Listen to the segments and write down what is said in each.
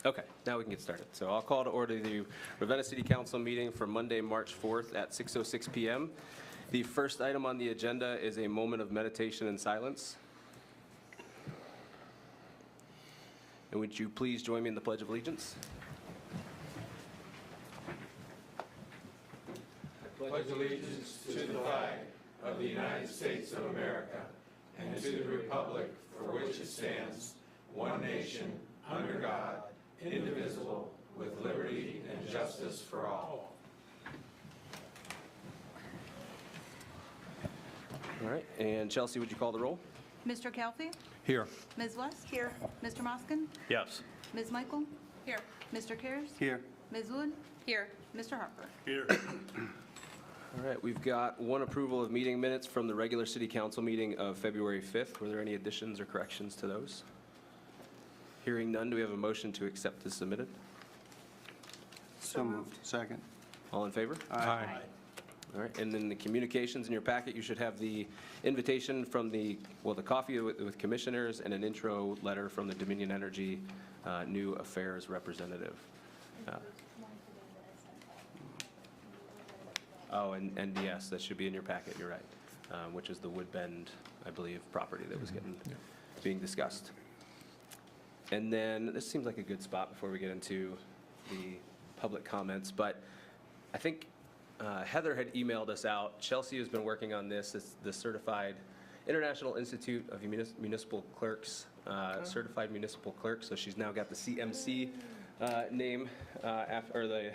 Okay, now we can get started. So I'll call to order the Ravenna City Council meeting for Monday, March 4th at 6:06 p.m. The first item on the agenda is a moment of meditation and silence. And would you please join me in the Pledge of Allegiance? Pledge allegiance to the flag of the United States of America and to the republic for which it stands, one nation, under God, indivisible, with liberty and justice for all. All right, and Chelsea, would you call the roll? Mr. Calfee? Here. Ms. West? Here. Mr. Moskin? Yes. Ms. Michael? Here. Mr. Kares? Here. Ms. Wood? Here. Mr. Harper? Here. All right, we've got one approval of meeting minutes from the regular city council meeting of February 5th. Were there any additions or corrections to those? Hearing none, do we have a motion to accept as submitted? So moved. Second. All in favor? Aye. All right, and then the communications in your packet, you should have the invitation from the coffee with commissioners and an intro letter from the Dominion Energy New Affairs representative. Oh, and yes, that should be in your packet, you're right, which is the Woodbend, I believe, property that was being discussed. And then, this seems like a good spot before we get into the public comments, but I think Heather had emailed us out. Chelsea has been working on this. It's the Certified International Institute of Municipal Clerks, Certified Municipal Clerk, so she's now got the CMC name, or the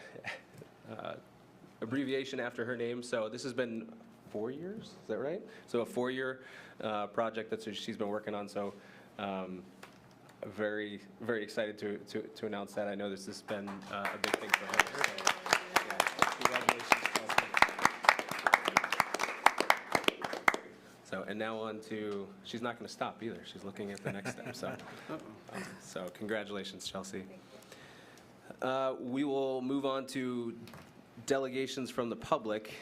abbreviation after her name. So this has been 4 years, is that right? So a 4-year project that she's been working on, so very, very excited to announce that. I know this has been a big thing for her. So, yeah, congratulations, Chelsea. So, and now on to, she's not going to stop either. She's looking at the next step. So congratulations, Chelsea. We will move on to delegations from the public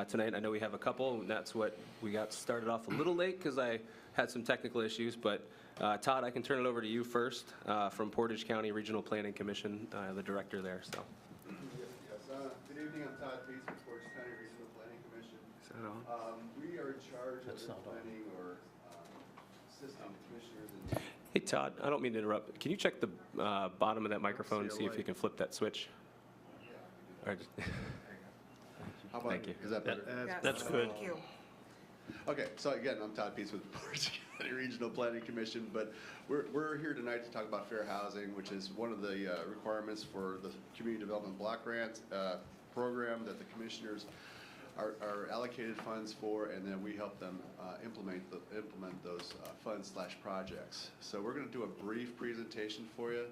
tonight. I know we have a couple, and that's what we got started off a little late because I had some technical issues, but Todd, I can turn it over to you first from Portage County Regional Planning Commission, the director there. So. Yes. Good evening. I'm Todd Pace with Portage County Regional Planning Commission. Is that on? We are in charge of implementing or assisting commissioners in. Hey Todd, I don't mean to interrupt. Can you check the bottom of that microphone and see if you can flip that switch? All right. How about, Thank you. Is that better? That's good. Thank you. Okay, so again, I'm Todd Pease with Portage County Regional Planning Commission, but we're here tonight to talk about fair housing, which is one of the requirements for the Community Development Block Grant program that the commissioners are allocated funds for, and then we help them implement those funds/projects. So we're going to do a brief presentation for you.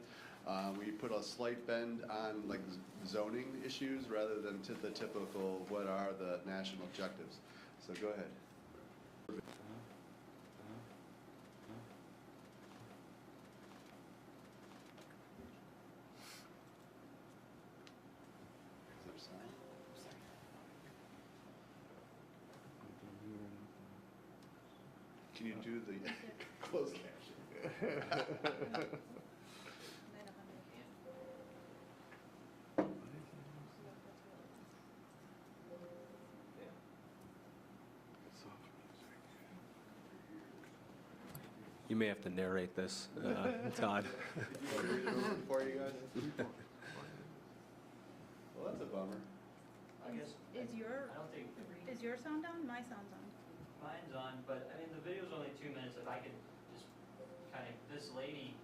We put a slight bend on like zoning issues rather than to the typical what are the national objectives. So go ahead. Can you do the closed caption? You may have to narrate this, Todd. Did you want to read it over for you guys? Well, that's a bummer. I guess, Is your, I don't think is your sound on? My sound's on. mine's on, but I mean, the video's only 2 minutes. If I could just kind of, this lady,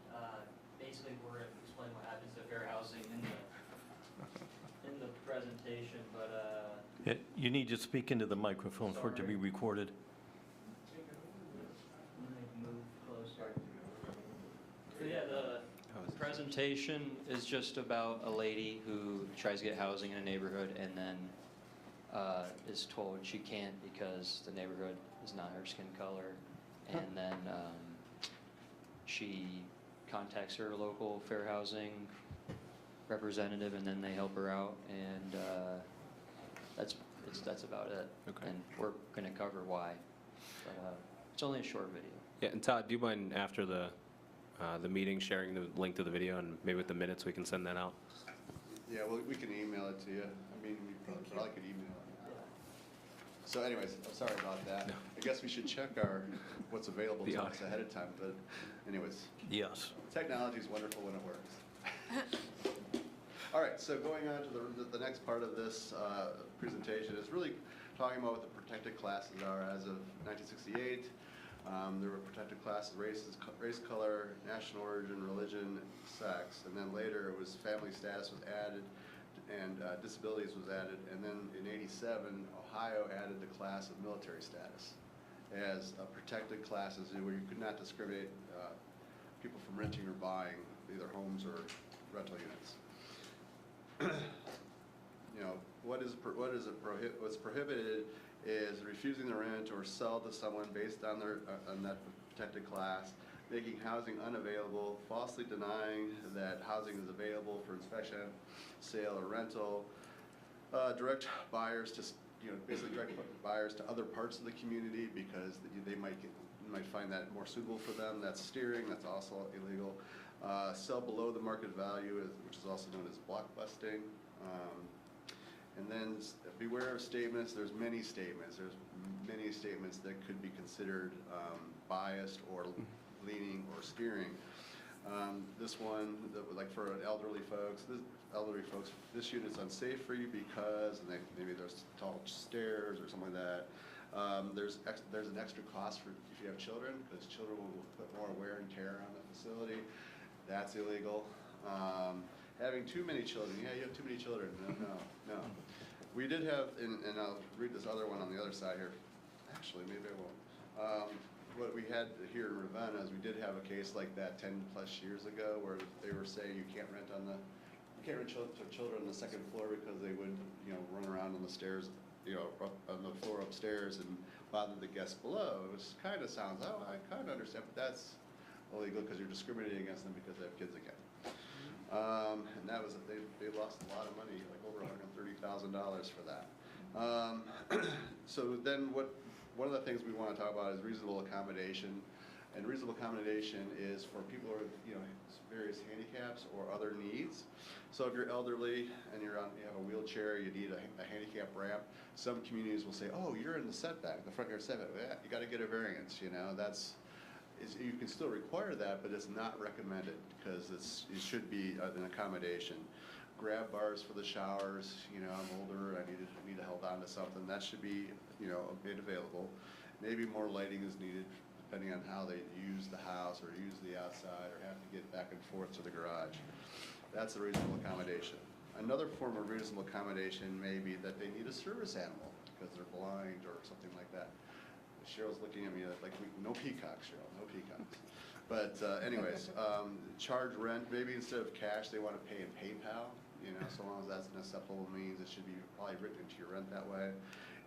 basically we're going to explain what happens to fair housing in the presentation, but, You need to speak into the microphone for it to be recorded. let me move closer. So yeah, the presentation is just about a lady who tries to get housing in a neighborhood and then is told she can't because the neighborhood is not her skin color. And then she contacts her local fair housing representative, and then they help her out, and that's about it. Okay. And we're going to cover why. But, it's only a short video. Yeah, and Todd, do you mind after the the meeting, sharing the link to the video, and maybe with the minutes, we can send that out. Yeah, well, we can email it to you. I mean, we probably could email it. So anyways, I'm sorry about that. I guess we should check what's available The to us audio. ahead of time, but anyways, Yes. technology is wonderful when it works. All right, so going on to the next part of this presentation is really talking about what the protected classes are as of 1968. There were protected classes, race, color, national origin, religion, sex, and then later it was family status was added, and disabilities was added, and then in '87, Ohio added the class of military status as protected classes where you could not discriminate people from renting or buying either homes or rental units. You know, what's prohibited is refusing to rent or sell to someone based on on that protected class, making housing unavailable, falsely denying that housing is available for inspection, sale, or rental, direct buyers to, basically direct buyers to other parts of the community because they might find that more suitable for them. That's steering, that's also illegal. Sell below the market value, which is also known as blockbusting. And then beware of statements. There's many statements. There's many statements that could be considered biased or leaning or steering. This one, like for elderly folks, this unit's unsafe for you because, and maybe there's tall stairs or something like that. There's an extra cost for if you have children, because children will put more wear and tear on the facility. That's illegal. Having too many children. Yeah, you have too many children. No. We did have, and I'll read this other one on the other side here. Actually, maybe I won't. What we had here in Ravenna is we did have a case like that 10 plus years ago where they were saying you can't rent to children on the second floor because they would, run around on the stairs, up on the floor upstairs and bother the guests below. It was kind of sounds, I kind of understand, but that's illegal because you're discriminating against them because they have kids again. And that was, they lost a lot of money, like over $130,000 for that. So then one of the things we want to talk about is reasonable accommodation. And reasonable accommodation is for people who have, various handicaps or other needs. So if you're elderly and you have a wheelchair, you need a handicap ramp. Some communities will say, oh, you're in the setback, the front yard setback. Yeah, you got to get a variance, you can still require that, but it's not recommended because it should be an accommodation. Grab bars for the showers, I'm older, I need to hold on to something. That should be, made available. Maybe more lighting is needed depending on how they use the house or use the outside or have to get back and forth to the garage. That's a reasonable accommodation. Another form of reasonable accommodation may be that they need a service animal because they're blind or something like that. Cheryl's looking at me like, no peacocks, Cheryl, no peacocks. But anyways, charge rent, maybe instead of cash, they want to pay in PayPal, so long as that's an acceptable means, it should be probably written into your rent that way.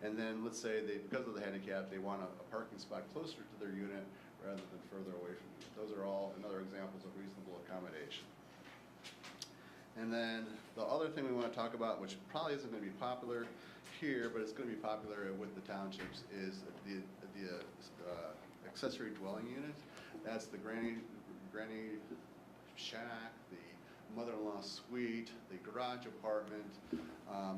And then let's say because of the handicap, they want a parking spot closer to their unit rather than further away from you. Those are all another examples of reasonable accommodation. And then the other thing we want to talk about, which probably isn't going to be popular here, but it's going to be popular with the townships, is the accessory dwelling unit. That's the granny shack, the mother-in-law suite, the garage apartment,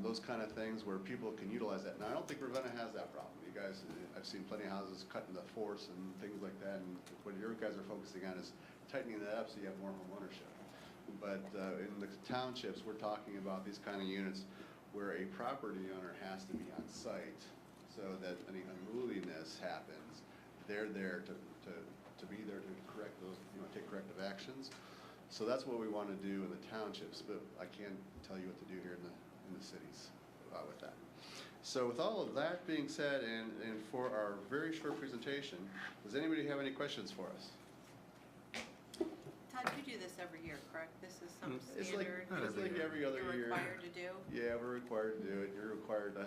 those kind of things where people can utilize that. Now, I don't think Ravenna has that problem. You guys, I've seen plenty of houses cut into force and things like that, and what your guys are focusing on is tightening that up so you have more home ownership. But in the townships, we're talking about these kind of units where a property owner has to be on site so that any unruliness happens. They're there to be there to correct those, take corrective actions. So that's what we want to do in the townships, but I can't tell you what to do here in the cities with that. So with all of that being said, and for our very short presentation, does anybody have any questions for us? Todd, you do this every year, correct? This is some It's like standard every other year. you're required to do? Yeah, we're required to do it. You're required to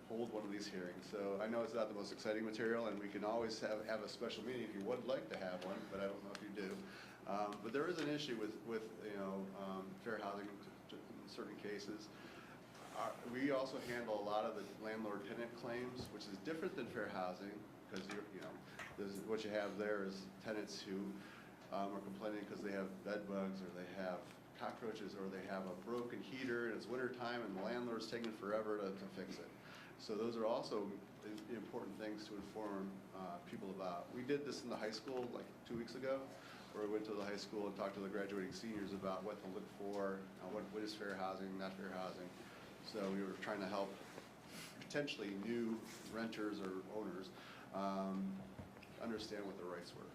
hold one of these hearings. So I know it's not the most exciting material, and we can always have a special meeting if you would like to have one, but I don't know if you do. But there is an issue with fair housing in certain cases. We also handle a lot of the landlord-tenant claims, which is different than fair housing, because what you have there is tenants who are complaining because they have bed bugs or they have cockroaches or they have a broken heater and it's winter time and the landlord's taking forever to fix it. So those are also important things to inform people about. We did this in the high school like 2 weeks ago, where we went to the high school and talked to the graduating seniors about what to look for, what is fair housing, not fair housing. So we were trying to help potentially new renters or owners understand what their rights were.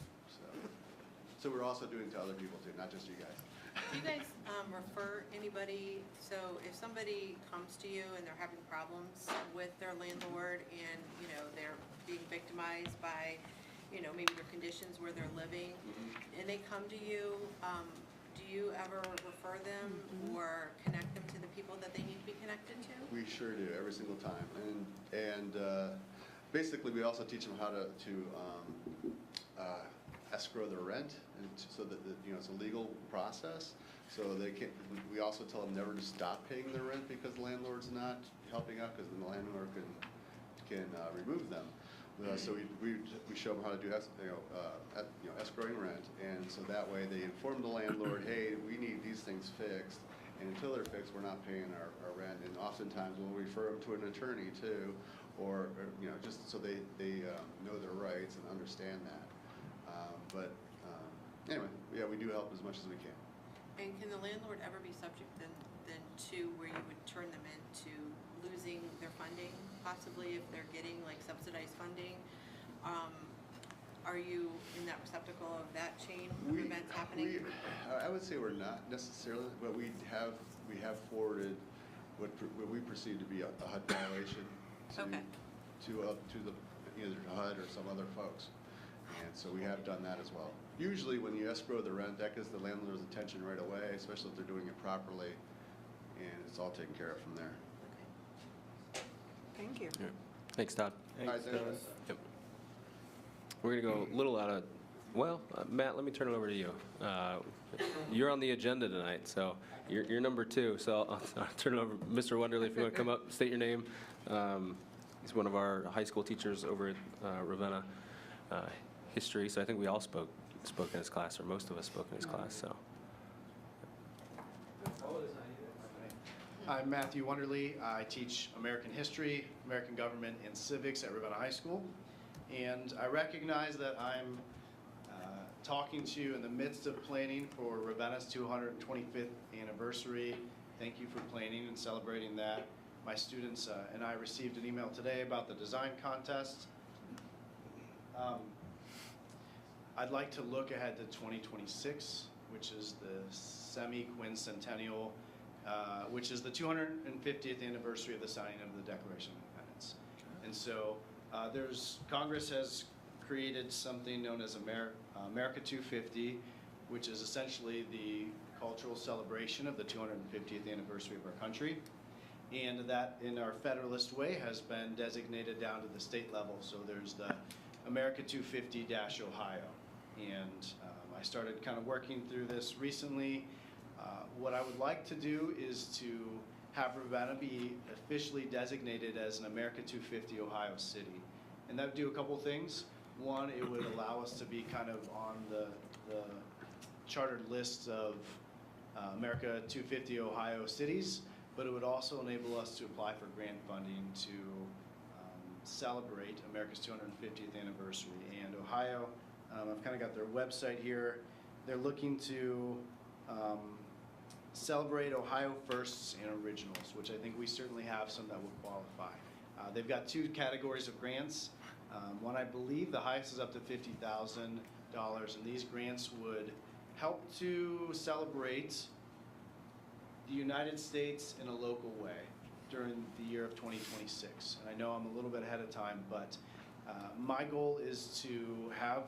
So we're also doing it to other people too, not just you guys. Do you guys refer anybody, so if somebody comes to you and they're having problems with their landlord and, you know, they're being victimized by, you know, maybe their conditions where they're living, and they come to you, do you ever refer them or connect them to the people that they need to be connected to? We sure do, every single time. And basically, we also teach them how to escrow their rent, and so that you know it's a legal process. So they can. We also tell them never to stop paying their rent because the landlord's not helping out, because then the landlord can remove them. So we show them how to do escrowing rent, and so that way they inform the landlord, hey, we need these things fixed, and until they're fixed, we're not paying our rent. And oftentimes we'll refer them to an attorney too, or you know, just so they know their rights and understand that. But anyway, yeah, we do help as much as we can. And can the landlord ever be subject then to where you would turn them into losing their funding, possibly if they're getting like subsidized funding? Are you in that receptacle of that chain of events happening? I would say we're not necessarily, but we have forwarded what we perceive to be a HUD violation to the either HUD or some other folks. And so we have done that as well. Usually when you escrow the rent, that gets the landlord's attention right away, especially if they're doing it properly, and it's all taken care of from there. Thank you. Yeah. Thanks, Todd. All right, thanks. Yep. We're going to go a little out of, well, Matt, let me turn it over to you. You're on the agenda tonight, so you're number 2. So I'll turn it over. Mr. Wonderly, if you want to come up, state your name. He's one of our high school teachers over at Ravenna History. So I think we all spoke in his class, or most of us spoke in his class. So. I'm Matthew Wonderly. I teach American history, American government, and civics at Ravenna High School. And I recognize that I'm talking to you in the midst of planning for Ravenna's 225th anniversary. Thank you for planning and celebrating that. My students and I received an email today about the design contest. I'd like to look ahead to 2026, which is the semi-quincentennial, which is the 250th anniversary of the signing of the Declaration of Independence. And so Congress has created something known as America 250, which is essentially the cultural celebration of the 250th anniversary of our country. And that, in our Federalist way, has been designated down to the state level. So there's the America 250-Ohio. And I started kind of working through this recently. What I would like to do is to have Ravenna be officially designated as an America 250 Ohio city. And that would do a couple things. One, it would allow us to be kind of on the chartered lists of America 250 Ohio cities, but it would also enable us to apply for grant funding to celebrate America's 250th anniversary. And Ohio, I've kind of got their website here. They're looking to celebrate Ohio firsts and originals, which I think we certainly have some that will qualify. They've got 2 categories of grants. One, I believe the highest is up to $50,000, and these grants would help to celebrate the United States in a local way during the year of 2026. And I know I'm a little bit ahead of time, but my goal is to have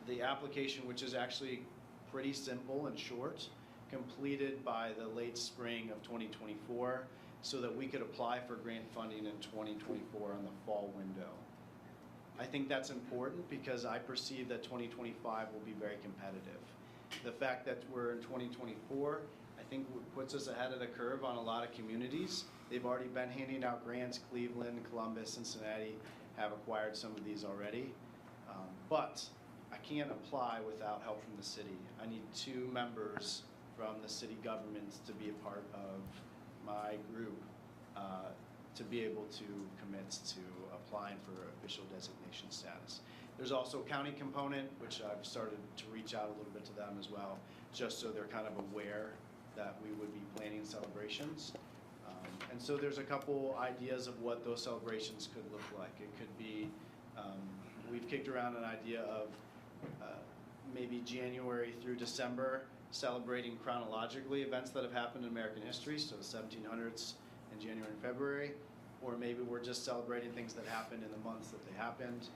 the application, which is actually pretty simple and short, completed by the late spring of 2024, so that we could apply for grant funding in 2024 on the fall window. I think that's important because I perceive that 2025 will be very competitive. The fact that we're in 2024, I think puts us ahead of the curve on a lot of communities. They've already been handing out grants. Cleveland, Columbus, Cincinnati have acquired some of these already. But I can't apply without help from the city. I need 2 members from the city government to be a part of my group to be able to commit to applying for official designation status. There's also a county component, which I've started to reach out a little bit to them as well, just so they're kind of aware that we would be planning celebrations. And so there's a couple ideas of what those celebrations could look like. It could be, we've kicked around an idea of maybe January through December, celebrating chronologically events that have happened in American history, so the 1700s in January and February, or maybe we're just celebrating things that happened in the months that they happened.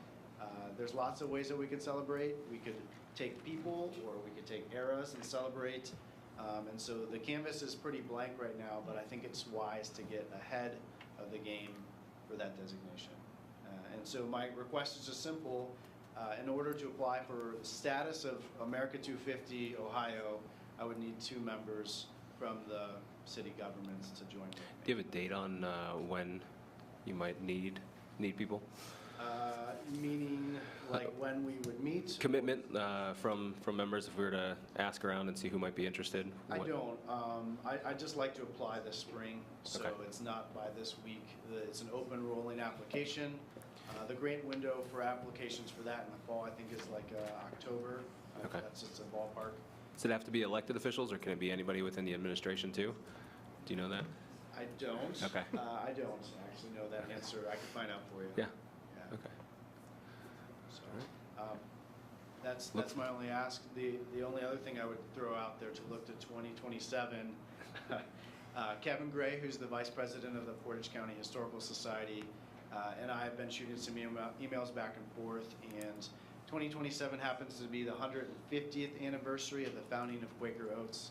There's lots of ways that we could celebrate. We could take people, or we could take eras and celebrate. And so the canvas is pretty blank right now, but I think it's wise to get ahead of the game for that designation. And so my request is just simple. In order to apply for the status of America 250 Ohio, I would need 2 members from the city governments to join with me. Do you have a date on when you might need people? Meaning, like when we would meet? Commitment from members if we were to ask around and see who might be interested? I don't. I just like to apply this spring, so Okay. it's not by this week. It's an open rolling application. The grant window for applications for that in the fall, I think, is like October. Okay. That's just a ballpark. Does it have to be elected officials, or can it be anybody within the administration too? Do you know that? I don't. Okay. I don't actually know that answer. I can find out for you. Yeah. Yeah. Okay. So, that's my only ask. The only other thing I would throw out there to look to 2027, Kevin Gray, who's the vice president of the Portage County Historical Society, and I have been shooting some emails back and forth, and 2027 happens to be the 150th anniversary of the founding of Quaker Oats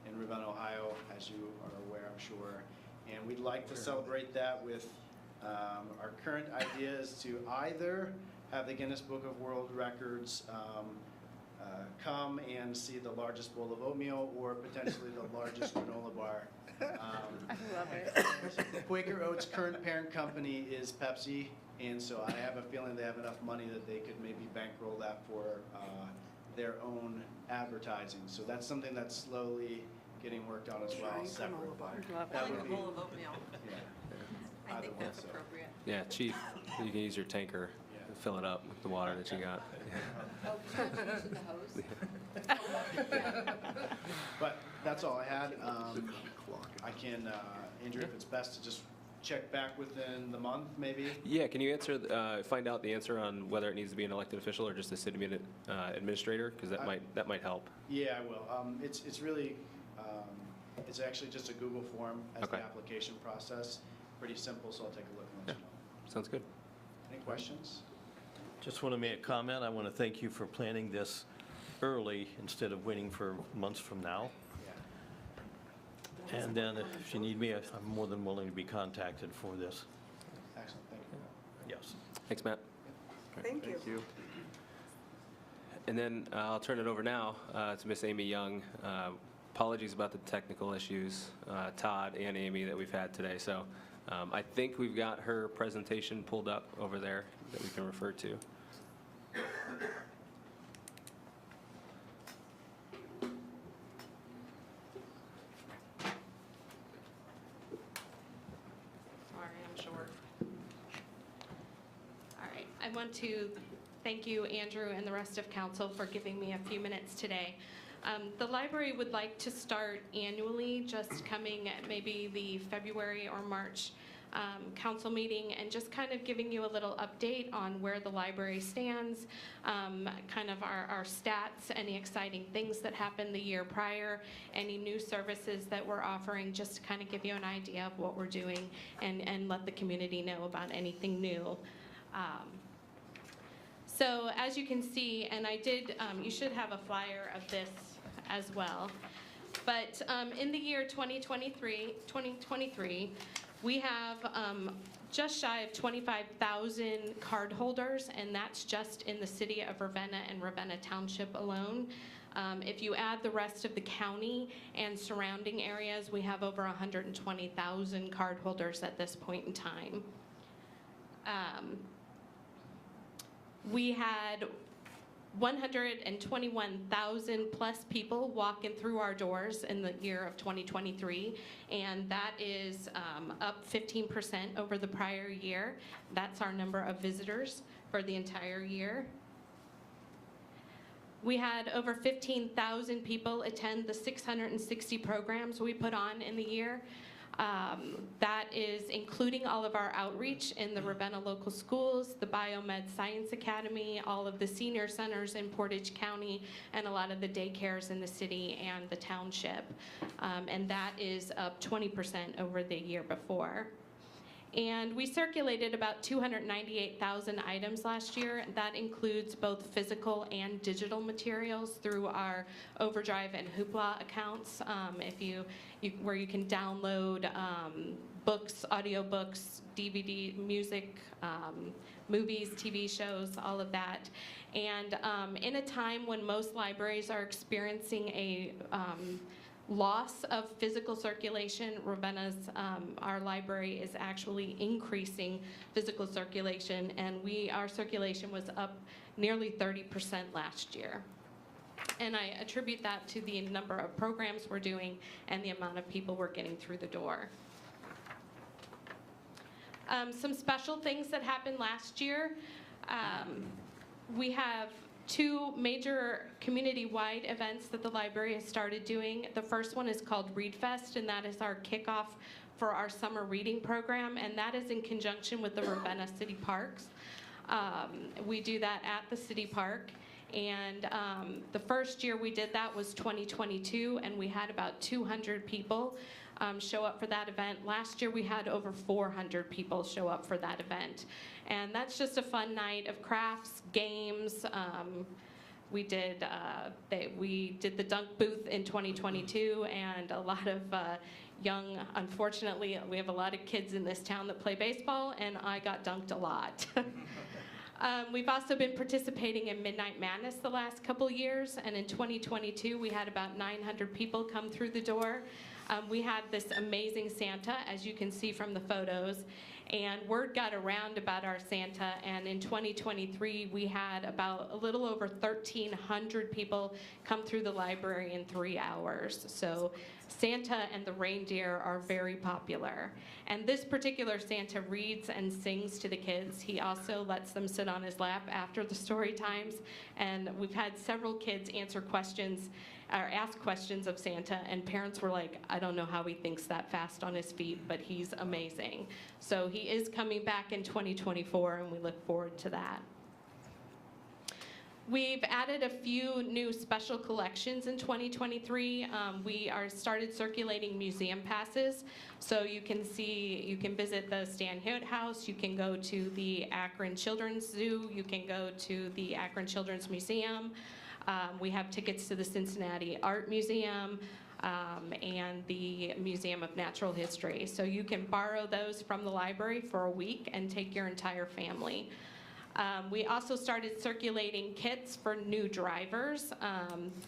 in Ravenna, Ohio, as you are aware, I'm sure. And we'd like to celebrate that with our current idea is to either have the Guinness Book of World Records come and see the largest bowl of oatmeal, or potentially the largest granola bar. I love it. Quaker Oats' current parent company is Pepsi, and so I have a feeling they have enough money that they could maybe bankroll that for their own advertising. So that's something that's slowly getting worked on as well. Separate. I That like would a be- bowl of oatmeal. yeah. I Either think one, that's so. appropriate. Yeah, chief, you can use your tanker, Yeah. and fill it up with the water that you got. Oh, using the hose? But that's all I had. I can, Andrew, if it's best to just check back within the month, maybe? Yeah, can you answer, find out the answer on whether it needs to be an elected official or just a city administrator? Because that might help. Yeah, I will. It's really, it's actually just a Google form as the Okay. application process. Pretty simple, so I'll take a look and let you know. Sounds good. Any questions? Just want to make a comment. I want to thank you for planning this early instead of waiting for months from now. Yeah. And then if you need me, I'm more than willing to be contacted for this. Excellent, thank you. Yes. Thanks, Matt. Thank you. And then I'll turn it over now to Miss Amy Young. Apologies about the technical issues, Todd and Amy, that we've had today. So I think we've got her presentation pulled up over there that we can refer to. Sorry, I'm short. All right, I want to thank you, Andrew, and the rest of council for giving me a few minutes today. The library would like to start annually, just coming at maybe the February or March council meeting, and just kind of giving you a little update on where the library stands, kind of our stats, any exciting things that happened the year prior, any new services that we're offering, just to kind of give you an idea of what we're doing and let the community know about anything new. So as you can see, and I did, you should have a flyer of this as well. But in the year 2023, we have just shy of 25,000 cardholders, and that's just in the city of Ravenna and Ravenna Township alone. If you add the rest of the county and surrounding areas, we have over 120,000 cardholders at this point in time. We had 121,000 plus people walking through our doors in the year of 2023, and that is up 15% over the prior year. That's our number of visitors for the entire year. We had over 15,000 people attend the 660 programs we put on in the year. That is including all of our outreach in the Ravenna local schools, the Biomed Science Academy, all of the senior centers in Portage County, and a lot of the daycares in the city and the township. And that is up 20% over the year before. And we circulated about 298,000 items last year. That includes both physical and digital materials through our Overdrive and Hoopla accounts, where you can download books, audiobooks, DVD, music, movies, TV shows, all of that. And in a time when most libraries are experiencing a loss of physical circulation, Ravenna's, our library is actually increasing physical circulation, and our circulation was up nearly 30% last year. And I attribute that to the number of programs we're doing and the amount of people we're getting through the door. Some special things that happened last year. We have 2 major community-wide events that the library has started doing. The first one is called Read Fest, and that is our kickoff for our summer reading program, and that is in conjunction with the Ravenna City Parks. We do that at the city park, and the first year we did that was 2022, and we had about 200 people show up for that event. Last year we had over 400 people show up for that event. And that's just a fun night of crafts, games. We did the dunk booth in 2022, and a lot of unfortunately, we have a lot of kids in this town that play baseball, and I got dunked a lot. We've also been participating in Midnight Madness the last couple years, and in 2022 we had about 900 people come through the door. We had this amazing Santa, as you can see from the photos, and word got around about our Santa, and in 2023 we had about a little over 1,300 people come through the library in 3 hours. So Santa and the reindeer are very popular. And this particular Santa reads and sings to the kids. He also lets them sit on his lap after the story times, and we've had several kids answer questions or ask questions of Santa, and parents were like, I don't know how he thinks that fast on his feet, but he's amazing. So he is coming back in 2024, and we look forward to that. We've added a few new special collections in 2023. We started circulating museum passes, so you can visit the Stan Hewitt House, you can go to the Akron Children's Zoo, you can go to the Akron Children's Museum. We have tickets to the Cincinnati Art Museum and the Museum of Natural History. So you can borrow those from the library for a week and take your entire family. We also started circulating kits for new drivers.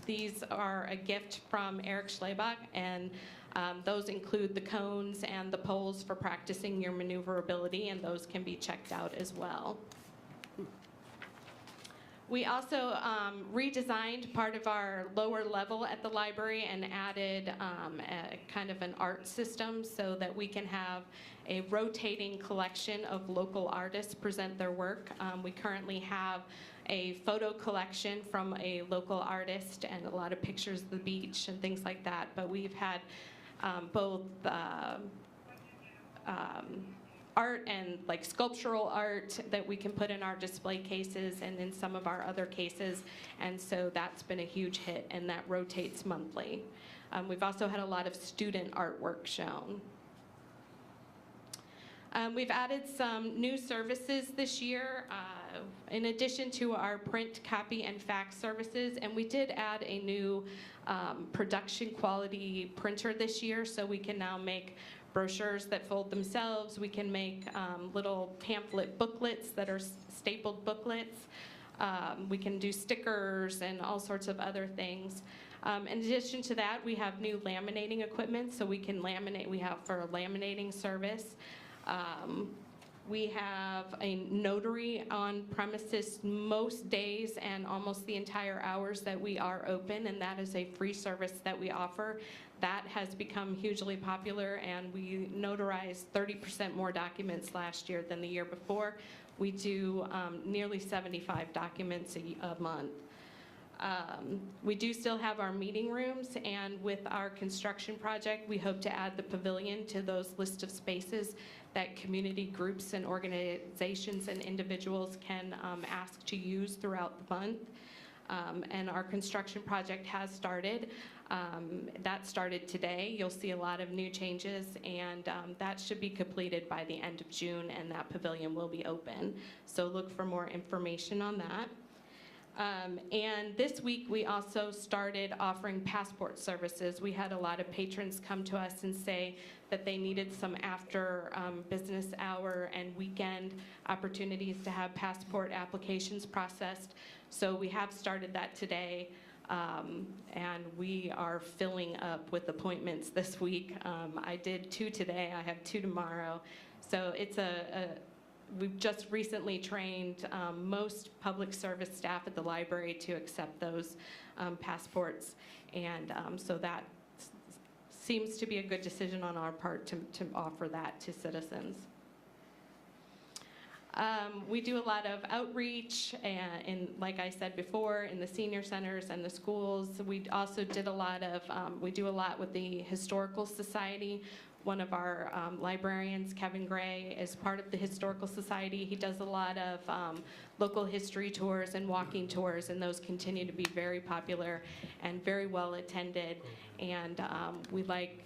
These are a gift from Eric Schlebach, and those include the cones and the poles for practicing your maneuverability, and those can be checked out as well. We also redesigned part of our lower level at the library and added a kind of an art system so that we can have a rotating collection of local artists present their work. We currently have a photo collection from a local artist and a lot of pictures of the beach and things like that, but we've had both art and like sculptural art that we can put in our display cases and in some of our other cases, and so that's been a huge hit, and that rotates monthly. We've also had a lot of student artwork shown. We've added some new services this year in addition to our print, copy, and fax services, and we did add a new production quality printer this year, so we can now make brochures that fold themselves. We can make little pamphlet booklets that are stapled booklets. We can do stickers and all sorts of other things. In addition to that, we have new laminating equipment, so we can laminate. We have for a laminating service. We have a notary on premises most days and almost the entire hours that we are open, and that is a free service that we offer. That has become hugely popular, and we notarized 30% more documents last year than the year before. We do nearly 75 documents a month. We do still have our meeting rooms, and with our construction project, we hope to add the pavilion to those list of spaces that community groups and organizations and individuals can ask to use throughout the month. And our construction project has started. That started today. You'll see a lot of new changes, and that should be completed by the end of June, and that pavilion will be open. So look for more information on that. And this week, we also started offering passport services. We had a lot of patrons come to us and say that they needed some after business hour and weekend opportunities to have passport applications processed. So we have started that today, and we are filling up with appointments this week. I did 2 today. I have 2 tomorrow. So it's we've just recently trained most public service staff at the library to accept those passports, and so that seems to be a good decision on our part to offer that to citizens. We do a lot of outreach, and like I said before, in the senior centers and the schools. We also did a lot of, we do a lot with the Historical Society. One of our librarians, Kevin Gray, is part of the Historical Society. He does a lot of local history tours and walking tours, and those continue to be very popular and very well attended. And we like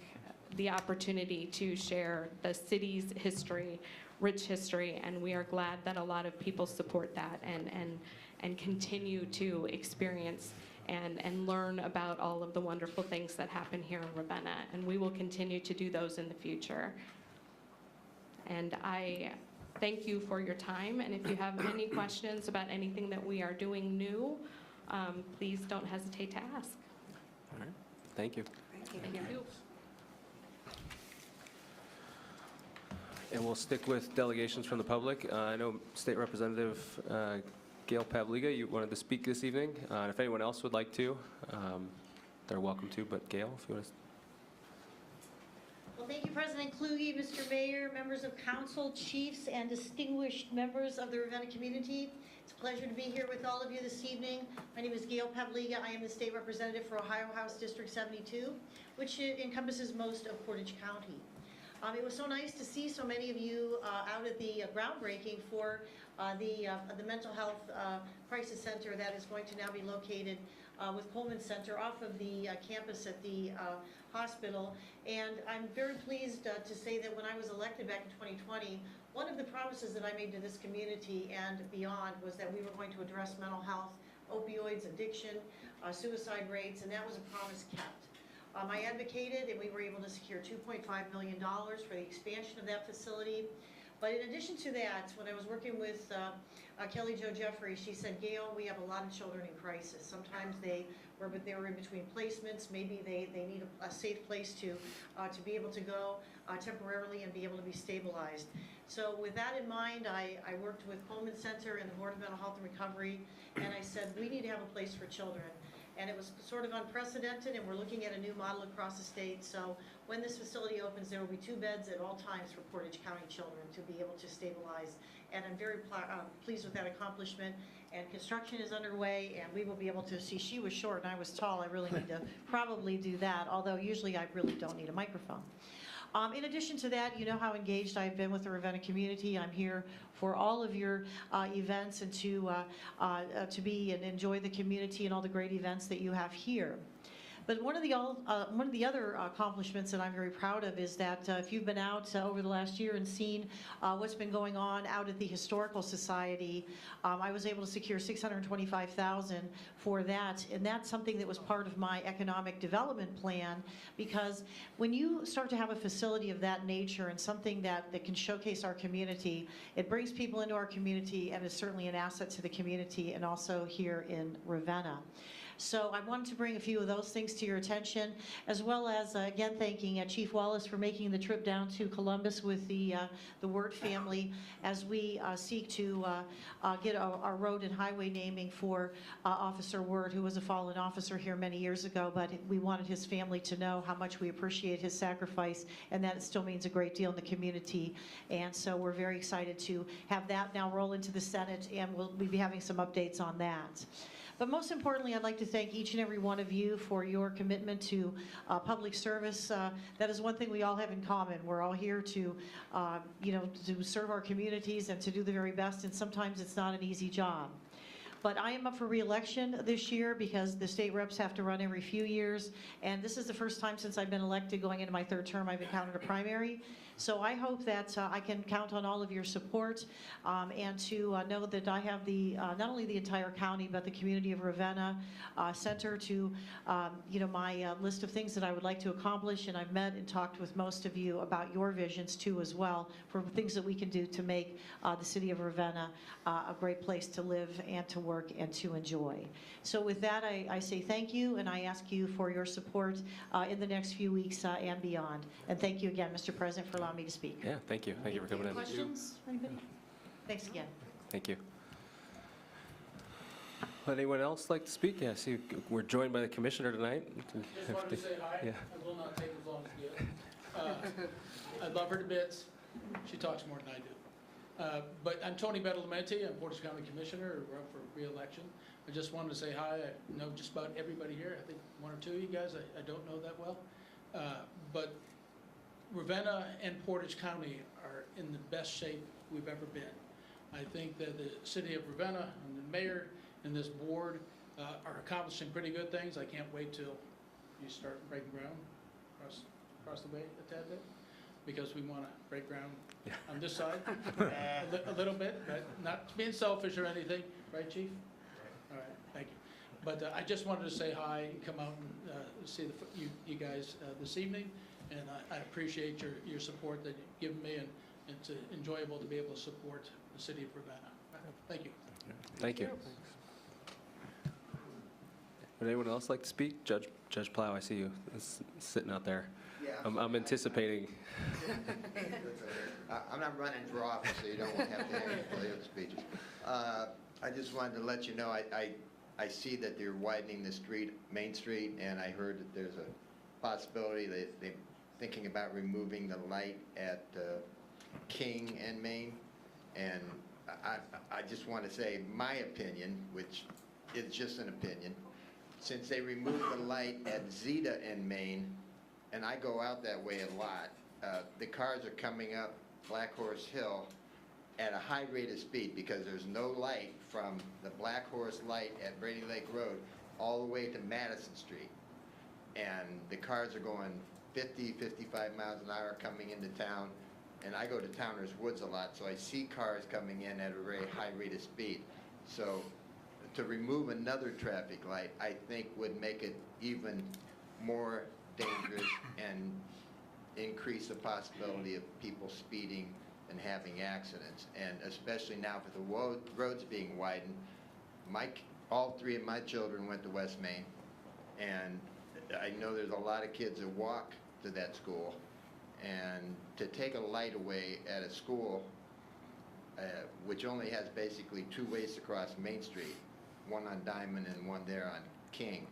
the opportunity to share the city's history, rich history, and we are glad that a lot of people support that and continue to experience and learn about all of the wonderful things that happen here in Ravenna, and we will continue to do those in the future. And I thank you for your time, and if you have any questions about anything that we are doing new, please don't hesitate to ask. All right, thank you. Thank you. And we'll stick with delegations from the public. I know State Representative Gail Pavliga, you wanted to speak this evening. And if anyone else would like to, they're welcome to, but Gail, if you want to. Well, thank you, President Kluge, Mr. Mayor, members of council, chiefs, and distinguished members of the Ravenna community. It's a pleasure to be here with all of you this evening. My name is Gail Pavliga. I am the state representative for Ohio House District 72, which encompasses most of Portage County. It was so nice to see so many of you out at the groundbreaking for the mental health crisis center that is going to now be located with Coleman Center off of the campus at the hospital. And I'm very pleased to say that when I was elected back in 2020, one of the promises that I made to this community and beyond was that we were going to address mental health, opioids, addiction, suicide rates, and that was a promise kept. I advocated, and we were able to secure $2.5 million for the expansion of that facility. But in addition to that, when I was working with Kelly Jo Jeffrey, she said, Gail, we have a lot of children in crisis. Sometimes they were in between placements. Maybe they need a safe place to be able to go temporarily and be able to be stabilized. So with that in mind, I worked with Coleman Center and the Board of Mental Health and Recovery, and I said, we need to have a place for children. And it was sort of unprecedented, and we're looking at a new model across the state. So when this facility opens, there will be 2 beds at all times for Portage County children to be able to stabilize. And I'm very pleased with that accomplishment. And construction is underway, and we will be able to see. She was short and I was tall. I really need to probably do that, although usually I really don't need a microphone. In addition to that, you know how engaged I've been with the Ravenna community. I'm here for all of your events and to be and enjoy the community and all the great events that you have here. But one of the other accomplishments that I'm very proud of is that if you've been out over the last year and seen what's been going on out at the Historical Society, I was able to secure $625,000 for that, and that's something that was part of my economic development plan, because when you start to have a facility of that nature and something that can showcase our community, it brings people into our community and is certainly an asset to the community and also here in Ravenna. So I wanted to bring a few of those things to your attention, as well as, again, thanking Chief Wallace for making the trip down to Columbus with the Wirt family as we seek to get our road and highway naming for Officer Wirt, who was a fallen officer here many years ago, but we wanted his family to know how much we appreciate his sacrifice and that it still means a great deal in the community. And so we're very excited to have that now roll into the Senate, and we'll be having some updates on that. But most importantly, I'd like to thank each and every one of you for your commitment to public service. That is one thing we all have in common. We're all here to, to serve our communities and to do the very best, and sometimes it's not an easy job. But I am up for re-election this year because the state reps have to run every few years, and this is the first time since I've been elected going into my third term I've encountered a primary. So I hope that I can count on all of your support and to know that I have the not only the entire county but the community of Ravenna Center to my list of things that I would like to accomplish, and I've met and talked with most of you about your visions too as well for things that we can do to make the city of Ravenna a great place to live and to work and to enjoy. So with that, I say thank you, and I ask you for your support in the next few weeks and beyond. And thank you again, Mr. President, for allowing me to speak. Yeah, thank you. Thank you for coming in. Questions? Anybody? Thanks again. Thank you. Would anyone else like to speak? Yeah, I see we're joined by the commissioner tonight. Just wanted to say hi. Yeah. I will not take as long as you. I love her to bits. She talks more than I do. But I'm Tony Badalamenti. I'm Portage County Commissioner. We're up for re-election. I just wanted to say hi. I know just about everybody here. I think one or two of you guys I don't know that well. But Ravenna and Portage County are in the best shape we've ever been. I think that the city of Ravenna and the mayor and this board are accomplishing pretty good things. I can't wait till you start breaking ground across the way a tad bit, because we want to break ground on this side a little bit, but not being selfish or anything, right, Chief? All right, thank you. But I just wanted to say hi and come out and see you guys this evening, and I appreciate your support that you've given me, and it's enjoyable to be able to support the city of Ravenna. Thank you. Thank you. Would anyone else like to speak? Judge Plow, I see you sitting out there. Yeah, I'm anticipating. I'm not running for office, so you don't have to have any political speeches. I just wanted to let you know, I see that they're widening the street, Main Street, and I heard that there's a possibility that they're thinking about removing the light at King and Main. And I just want to say my opinion, which is just an opinion, since they removed the light at Zeta and Main, and I go out that way a lot, the cars are coming up Black Horse Hill at a high rate of speed because there's no light from the Black Horse light at Brady Lake Road all the way to Madison Street. And the cars are going 50, 55 miles an hour coming into town. And I go to Towner's Woods a lot, so I see cars coming in at a very high rate of speed. So to remove another traffic light, I think would make it even more dangerous and increase the possibility of people speeding and having accidents. And especially now with the roads being widened, all three of my children went to West Main, and I know there's a lot of kids that walk to that school. And to take a light away at a school, which only has basically two ways to cross Main Street, one on Diamond and one there on King,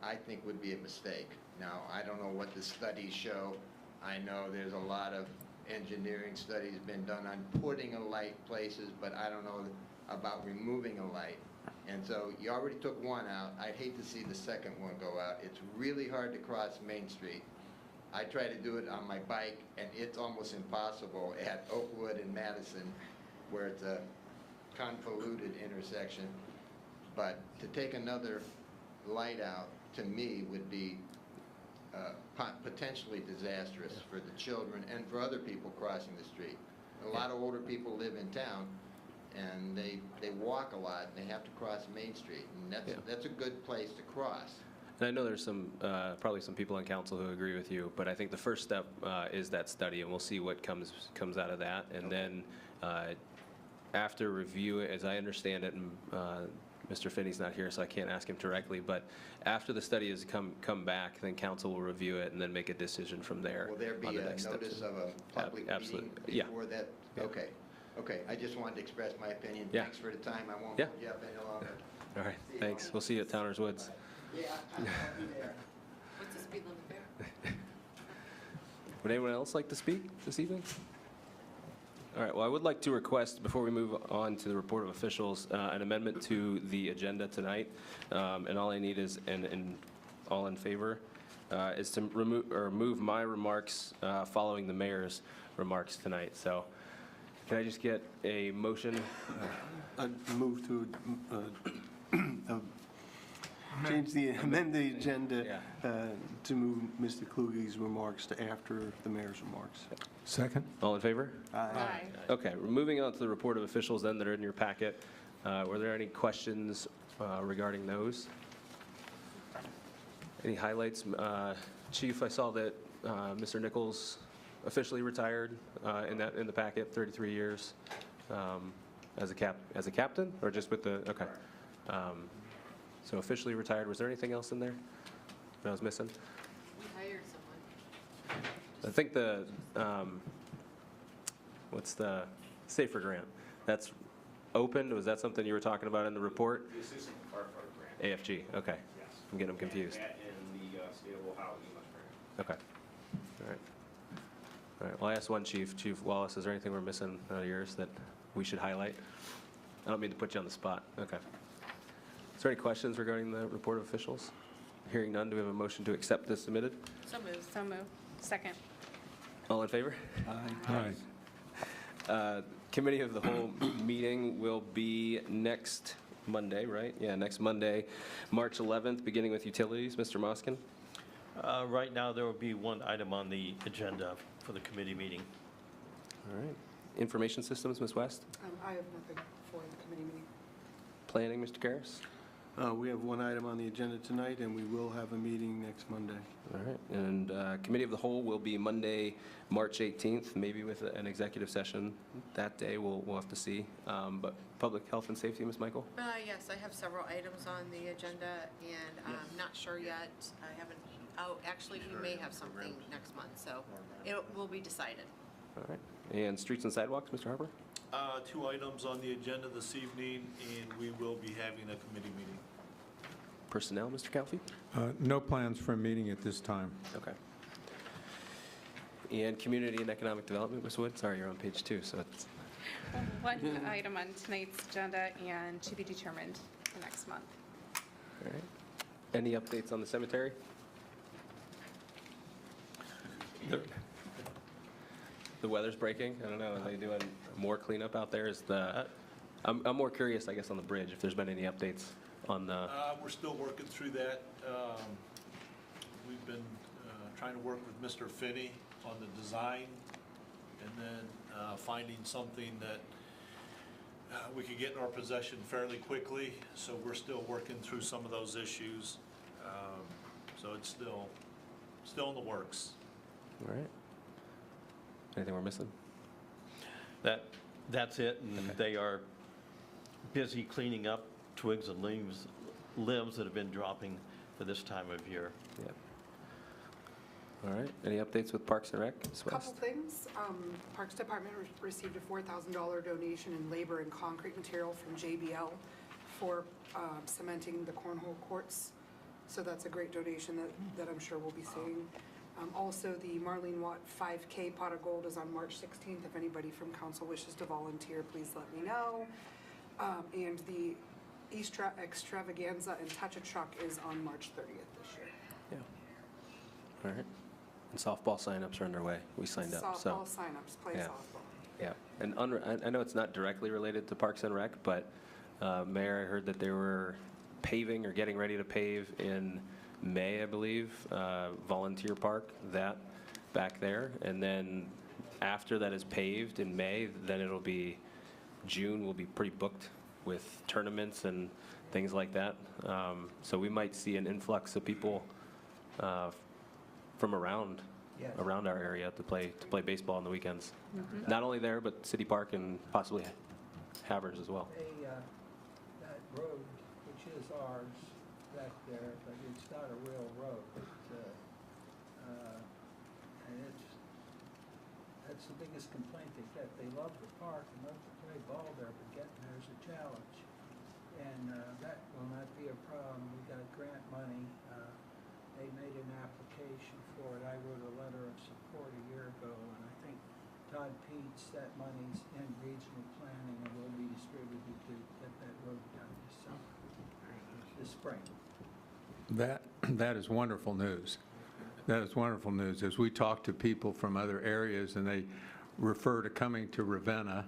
I think would be a mistake. Now, I don't know what the studies show. I know there's a lot of engineering studies been done on putting a light places, but I don't know about removing a light. And so you already took one out. I'd hate to see the second one go out. It's really hard to cross Main Street. I try to do it on my bike, and it's almost impossible at Oakwood and Madison, where it's a convoluted intersection. But to take another light out, to me, would be potentially disastrous for the children and for other people crossing the street. A lot of older people live in town, and they walk a lot, and they have to cross Main Street, and that's a good place to cross. And I know there's probably some people on council who agree with you, but I think the first step is that study, and we'll see what comes out of that. And then after review, as I understand it, and Mr. Finney's not here, so I can't ask him directly, but after the study has come back, then council will review it and then make a decision from there. Will there be on the a next steps. notice of a public meeting Absolutely. Yeah. before that? Yeah. Okay, I just wanted to express my opinion. Yeah. Thanks for the time, I won't Yeah. hold you up any longer. All right, thanks. We'll see you at Towner's Woods. Yeah, I'll be there. What's the speed limit there? Would anyone else like to speak this evening? All right, well, I would like to request, before we move on to the report of officials, an amendment to the agenda tonight. And all I need is, and all in favor, is to remove, or move my remarks following the mayor's remarks tonight. So can I just get a motion? I'd move to amend the agenda to move Mr. Kluge's remarks to after the mayor's remarks. Second? All in favor? Aye. Okay, we're moving on to the report of officials then that are in your packet. Were there any questions regarding those? Any highlights? Chief, I saw that Mr. Nichols officially retired in the packet, 33 years as a captain, or just with the, okay. So officially retired. Was there anything else in there that I was missing? We hired someone. I think the, what's the Safer grant? That's opened? Was that something you were talking about in the report? The Assistant Firefighter Grant. AFG, okay. Yes. I'm getting them confused. And the Stable Housing Grant. Okay. All right. All right, well, I asked one chief, Chief Wallace, is there anything we're missing out of yours that we should highlight? I don't mean to put you on the spot. Okay. Is there any questions regarding the report of officials? Hearing none, do we have a motion to accept this submitted? So moved. So moved. Second. All in favor? Aye. Committee of the whole meeting will be next Monday, right? Yeah, next Monday, March 11th, beginning with utilities. Mr. Moskin? Right now, there will be one item on the agenda for the committee meeting. All right. Information systems, Ms. West? I have nothing for the committee meeting. Planning, Mr. Karas? We have one item on the agenda tonight, and we will have a meeting next Monday. All right, and Committee of the Whole will be Monday, March 18th, maybe with an executive session that day, we'll have to see. But Public Health and Safety, Ms. Michael? Yes, I have several items on the agenda, and I'm not sure yet. I haven't, actually, we may have something next month, so it will be decided. All right, and Streets and Sidewalks, Mr. Harper? 2 items on the agenda this evening, and we will be having a committee meeting. Personnel, Mr. Calfee? No plans for a meeting at this time. Okay. And Community and Economic Development, Ms. Wood? Sorry, you're on page 2, so it's... One item on tonight's agenda and to be determined for next month. All right. Any updates on the cemetery? The weather's breaking. I don't know. Are they doing more cleanup out there? I'm more curious, I guess, on the bridge, if there's been any updates on the... We're still working through that. We've been trying to work with Mr. Finney on the design, and then finding something that we could get in our possession fairly quickly. So we're still working through some of those issues. So it's still in the works. All right. Anything we're missing? That's it, and they are busy cleaning up twigs and limbs that have been dropping for this time of year. Yeah. All right. Any updates with Parks and Rec? Ms. Couple West? things. Parks Department received a $4,000 donation in labor and concrete material from JBL for cementing the cornhole courts. So that's a great donation that I'm sure we'll be seeing. Also, the Marlene Watt 5K Pot of Gold is on March 16th. If anybody from council wishes to volunteer, please let me know. And the Easter Extravaganza and Touch a Truck is on March 30th this year. Yeah. All right. And softball signups are underway. We signed up, so. Softball signups, play Yeah. softball. Yeah. And I know it's not directly related to Parks and Rec, but Mayor, I heard that they were paving or getting ready to pave in May, I believe, Volunteer Park, that back there. And then after that is paved in May, then it'll be, June will be pretty booked with tournaments and things like that. So we might see an influx of people from around our area to play baseball on the weekends. Not only there, but City Park and possibly Havers as well. That road which is ours back there, but it's not a real road. And that's the biggest complaint they get. They love the park and love to play ball there, but getting there's a challenge. And that will not be a problem. We got grant money. They made an application for it. I wrote a letter of support a year ago, and I think Todd Peets, that money's in regional planning and will be distributed to get that road done this summer, this spring. That is wonderful news. That is wonderful news. As we talk to people from other areas and they refer to coming to Ravenna,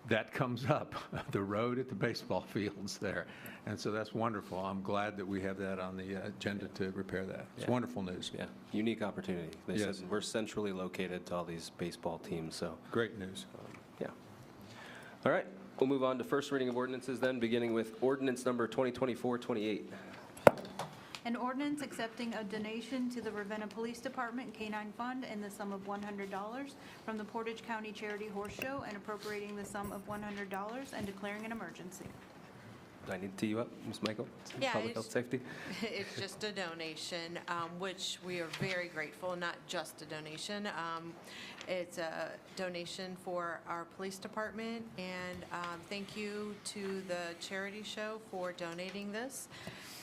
that comes up, the road at the baseball fields there. And so that's wonderful. I'm glad that we have that on the agenda to repair that. It's wonderful news. Yeah, unique opportunity. They Yes. said we're centrally located to all these baseball teams, so. Great news. Yeah. All right, we'll move on to first reading of ordinances then, beginning with ordinance number 2024-28. An ordinance accepting a donation to the Ravenna Police Department K-9 Fund in the sum of $100 from the Portage County Charity Horse Show and appropriating the sum of $100 and declaring an emergency. Do I need to tee you up, Ms. Michael? Yeah, Public it's- health safety? It's just a donation, which we are very grateful, not just a donation. It's a donation for our police department, and thank you to the charity show for donating this,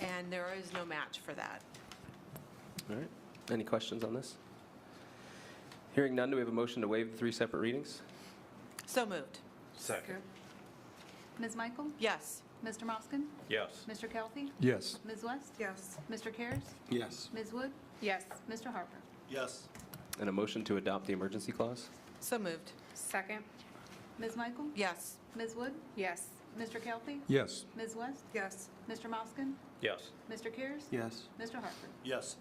and there is no match for that. All right, any questions on this? Hearing none, do we have a motion to waive the 3 separate readings? So moved. Second. Ms. Michael? Yes. Mr. Moskin? Yes. Mr. Kelty? Yes. Ms. West? Yes. Mr. Cares? Yes. Ms. Wood? Yes. Mr. Harper? Yes. And a motion to adopt the emergency clause? So moved. Second. Ms. Michael? Yes. Ms. Wood? Yes. Mr. Kelty? Yes. Ms. West? Yes. Mr. Moskin? Yes. Mr. Cares? Yes. Mr. Harper? Yes.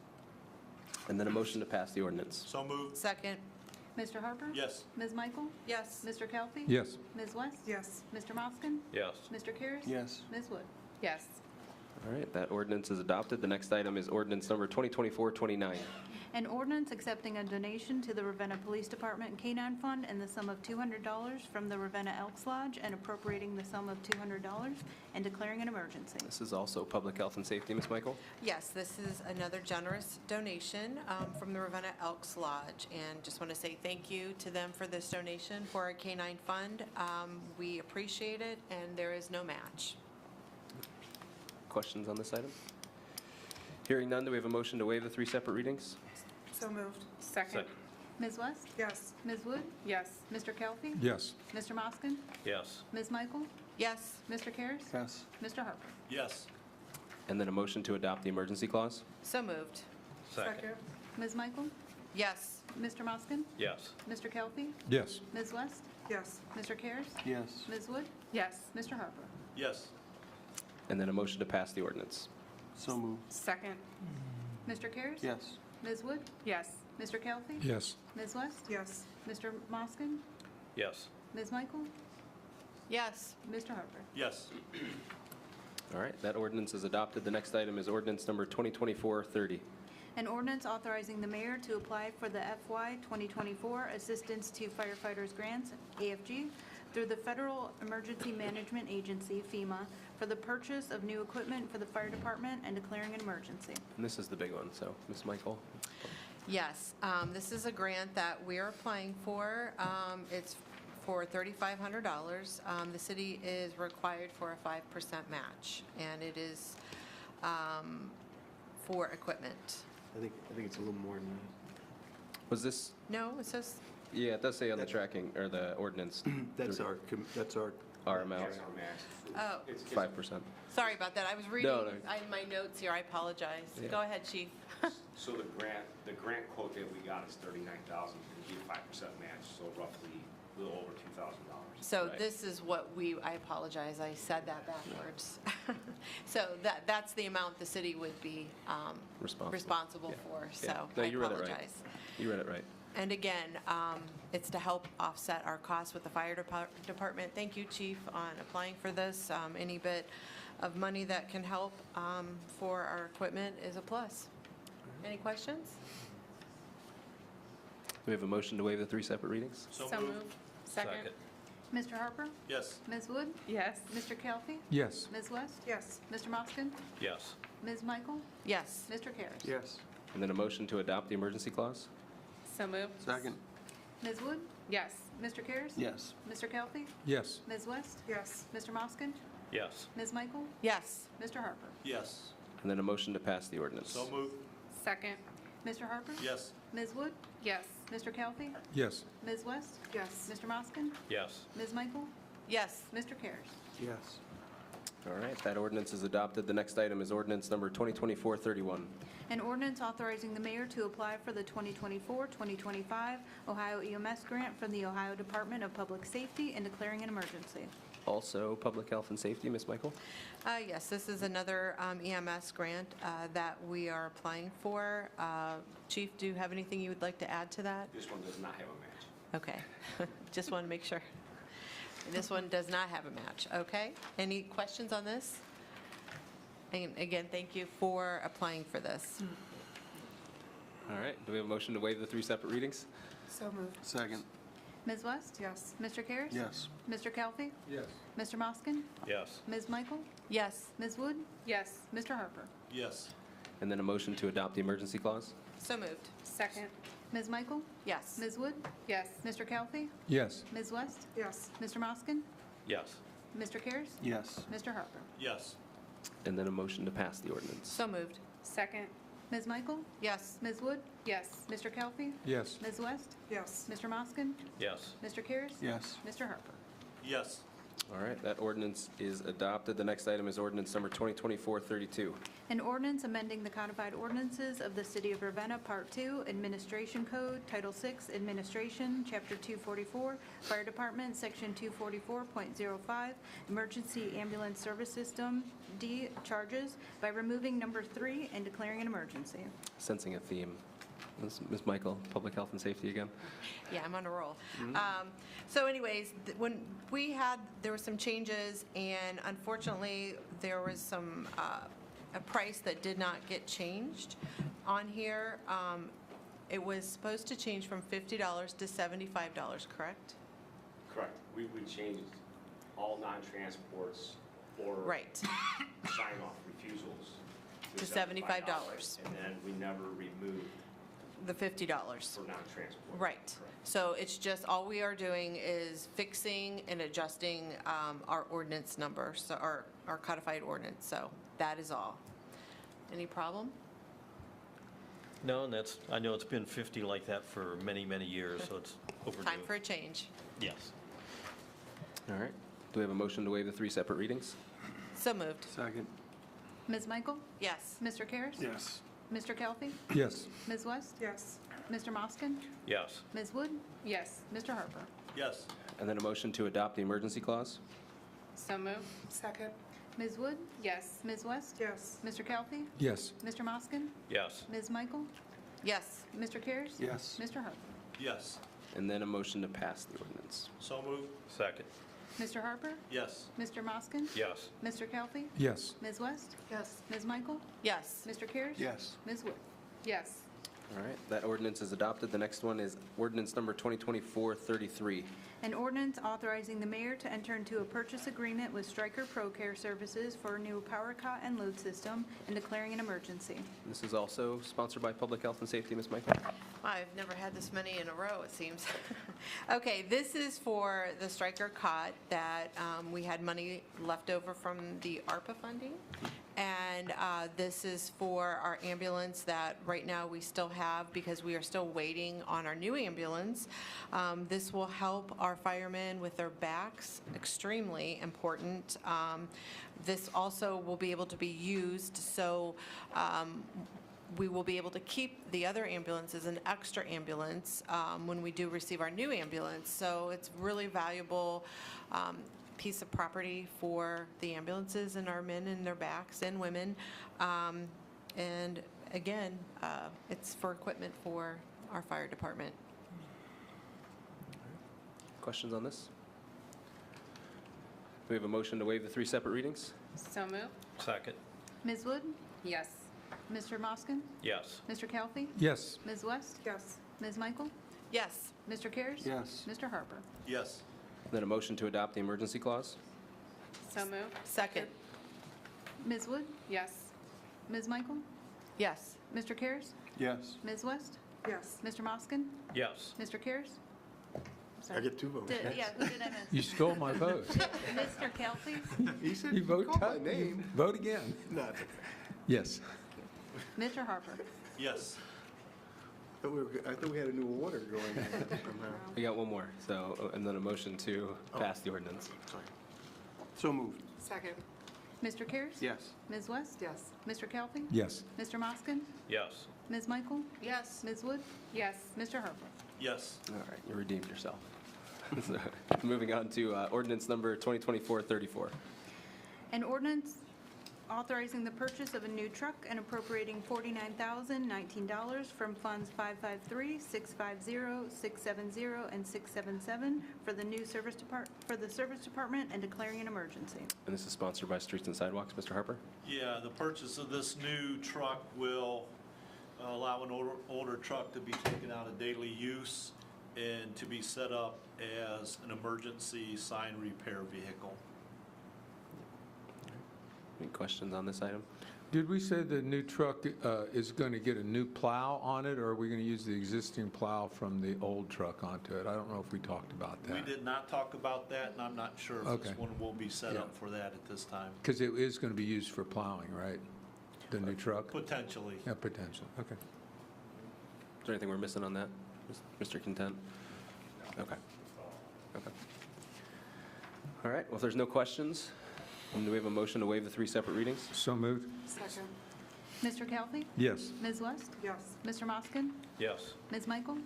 And then a motion to pass the ordinance? So moved. Second. Mr. Harper? Yes. Ms. Michael? Yes. Mr. Kelty? Yes. Ms. West? Yes. Mr. Moskin? Yes. Mr. Cares? Yes. Ms. Wood? Yes. All right, that ordinance is adopted. The next item is ordinance number 2024-29. An ordinance accepting a donation to the Ravenna Police Department K-9 Fund in the sum of $200 from the Ravenna Elks Lodge and appropriating the sum of $200 and declaring an emergency. This is also public health and safety, Ms. Michael? Yes, this is another generous donation from the Ravenna Elks Lodge, and just want to say thank you to them for this donation for our K-9 fund. We appreciate it, and there is no match. Questions on this item? Hearing none, do we have a motion to waive the 3 separate readings? So moved. Second. Ms. West? Yes. Ms. Wood? Yes. Mr. Kelty? Yes. Mr. Moskin? Yes. Ms. Michael? Yes. Mr. Cares? Yes. Mr. Harper? Yes. And then a motion to adopt the emergency clause? So moved. Second. Ms. Michael? Yes. Mr. Moskin? Yes. Mr. Kelty? Yes. Ms. West? Yes. Mr. Cares? Yes. Ms. Wood? Yes. Mr. Harper? Yes. And then a motion to pass the ordinance? So moved. Second. Mr. Cares? Yes. Ms. Wood? Yes. Mr. Kelty? Yes. Ms. West? Yes. Mr. Moskin? Yes. Ms. Michael? Yes. Mr. Harper? Yes. All right, that ordinance is adopted. The next item is ordinance number 2024-30. An ordinance authorizing the mayor to apply for the FY 2024 Assistance to Firefighters Grants, AFG, through the Federal Emergency Management Agency, FEMA, for the purchase of new equipment for the fire department and declaring an emergency. And this is the big one, so Ms. Michael? Yes. This is a grant that we're applying for. It's for $3,500. The city is required for a 5% match, and it is for equipment. I think it's a little more than that. Was this, No, it says, yeah, it does say on the tracking, or the ordinance. That's our amount, oh, 5%. sorry about that. I was reading No. my notes here. I apologize. Yeah. Go ahead, Chief. So the grant quote that we got is $39,000, and give 5% match, so roughly a little over $2,000. So Right. this is what I apologize, I said that backwards. So that's the amount the city would be responsible for, Yeah. so No, I you read it right. apologize. You read it right. And again, it's to help offset our costs with the fire department. Thank you, Chief, on applying for this. Any bit of money that can help for our equipment is a plus. Any questions? Do we have a motion to waive the 3 separate readings? So moved. Second. Mr. Harper? Yes. Ms. Wood? Yes. Mr. Kelly? Yes. Ms. West? Yes. Mr. Moskin? Yes. Ms. Michael? Yes. Mr. Karas? Yes. And then a motion to adopt the emergency clause? So moved. Second. Ms. Wood? Yes. Mr. Karas? Yes. Mr. Kelly? Yes. Ms. West? Yes. Mr. Moskin? Yes. Ms. Michael? Yes. Mr. Harper? Yes. And then a motion to pass the ordinance? So moved. Second. Mr. Harper? Yes. Ms. Wood? Yes. Mr. Kelly? Yes. Ms. West? Yes. Mr. Moskin? Yes. Ms. Michael? Yes. Mr. Karas? Yes. All right, that ordinance is adopted. The next item is ordinance number 2024-31. An ordinance authorizing the mayor to apply for the 2024-2025 Ohio EMS grant from the Ohio Department of Public Safety and declaring an emergency. Also, Public Health and Safety, Ms. Michael? Yes, this is another EMS grant that we are applying for. Chief, do you have anything you would like to add to that? This one does not have a match. Okay, just want to make sure. This one does not have a match, okay? Any questions on this? And again, thank you for applying for this. All right, do we have a motion to waive the 3 separate readings? So moved. Second. Ms. West? Yes. Mr. Karas? Yes. Mr. Kelly? Yes. Mr. Moskin? Yes. Ms. Michael? Yes. Ms. Wood? Yes. Mr. Harper? Yes. And then a motion to adopt the emergency clause? So moved. Second. Ms. Michael? Yes. Ms. Wood? Yes. Mr. Kelly? Yes. Ms. West? Yes. Mr. Moskin? Yes. Mr. Karas? Yes. Mr. Harper? Yes. And then a motion to pass the ordinance? So moved. Second. Ms. Michael? Yes. Ms. Wood? Yes. Mr. Kelly? Yes. Ms. West? Yes. Mr. Moskin? Yes. Mr. Karas? Yes. Mr. Harper? Yes. All right, that ordinance is adopted. The next item is ordinance number 2024-32. An ordinance amending the codified ordinances of the City of Ravenna, Part 2, Administration Code, Title 6, Administration, Chapter 244, Fire Department, Section 244.05, Emergency Ambulance Service System, D, charges, by removing number 3 and declaring an emergency. Sensing a theme. Ms. Michael, Public Health and Safety again? Yeah, I'm on a roll. So anyways, when there were some changes, and unfortunately, there was some, a price that did not get changed on here. It was supposed to change from $50 to $75, correct? Correct. We changed all non-transports or Right, sign-off refusals to $75. And then we never removed the $50. for non-transport. Right. Correct. So it's just, all we are doing is fixing and adjusting our ordinance number, so our codified ordinance, so that is all. Any problem? No, and that's, I know it's been 50 like that for many, many years, so it's overdue. Time for a change. Yes. All right. Do we have a motion to waive the 3 separate readings? So moved. Second. Ms. Michael? Yes. Mr. Karas? Yes. Mr. Kelly? Yes. Ms. West? Yes. Mr. Moskin? Yes. Ms. Wood? Yes. Mr. Harper? Yes. And then a motion to adopt the emergency clause? So moved. Second. Ms. Wood? Yes. Ms. West? Yes. Mr. Kelly? Yes. Mr. Moskin? Yes. Ms. Michael? Yes. Mr. Karas? Yes. Mr. Harper? Yes. And then a motion to pass the ordinance? So moved. Second. Mr. Harper? Yes. Mr. Moskin? Yes. Mr. Kelly? Yes. Ms. West? Yes. Ms. Michael? Yes. Mr. Karas? Yes. Ms. Wood? Yes. All right, that ordinance is adopted. The next one is ordinance number 2024-33. An ordinance authorizing the mayor to enter into a purchase agreement with Stryker Pro Care Services for a new power cot and load system and declaring an emergency. This is also sponsored by Public Health and Safety, Ms. Michael? I've never had this many in a row, it seems. Okay, this is for the Stryker cot that we had money left over from the ARPA funding. And this is for our ambulance that right now we still have because we are still waiting on our new ambulance. This will help our firemen with their backs, extremely important. This also will be able to be used, so we will be able to keep the other ambulance as an extra ambulance when we do receive our new ambulance. So it's really valuable piece of property for the ambulances and our men and their backs and women. And again, it's for equipment for our fire department. Questions on this? Do we have a motion to waive the 3 separate readings? So moved. Second. Ms. Wood? Yes. Mr. Moskin? Yes. Mr. Kelly? Yes. Ms. West? Yes. Ms. Michael? Yes. Mr. Karas? Yes. Mr. Harper? Yes. Then a motion to adopt the emergency clause? So moved. Second. Ms. Wood? Yes. Ms. Michael? Yes. Mr. Karas? Yes. Ms. West? Yes. Mr. Moskin? Yes. Mr. Karas? I get 2 votes. Yeah, who did I miss? You stole my vote. Mr. Kelly? He said, You vote call my ti- name. Vote again. No, it's okay. Yes. Mr. Harper? Yes. I thought we had a new order going on somehow. We got one more, so, and then a motion to pass the ordinance. Sorry. So moved. Second. Mr. Karas? Yes. Ms. West? Yes. Mr. Kelly? Yes. Mr. Moskin? Yes. Ms. Michael? Yes. Ms. Wood? Yes. Mr. Harper? Yes. All right, you redeemed yourself. So, moving on to ordinance number 2024-34. An ordinance authorizing the purchase of a new truck and appropriating $49,019 from funds 553, 650, 670, and 677 for the new service department and declaring an emergency. And this is sponsored by Streets and Sidewalks. Mr. Harper? Yeah, the purchase of this new truck will allow an older truck to be taken out of daily use and to be set up as an emergency sign repair vehicle. Any questions on this item? Did we say the new truck is going to get a new plow on it, or are we going to use the existing plow from the old truck onto it? I don't know if we talked about We that. did not talk about that, and I'm not sure if Okay. this one will be set Yeah. up for that at this time. Because it is going to be used for plowing, right? The new truck? Potentially. Yeah, potential, okay. Is there anything we're missing on that, Mr. Content? Okay. Okay. All right, well, if there's no questions, then do we have a motion to waive the 3 separate readings? So moved? Second. Mr. Kelly? Yes. Ms. West? Yes. Mr. Moskin? Yes. Ms. Michael?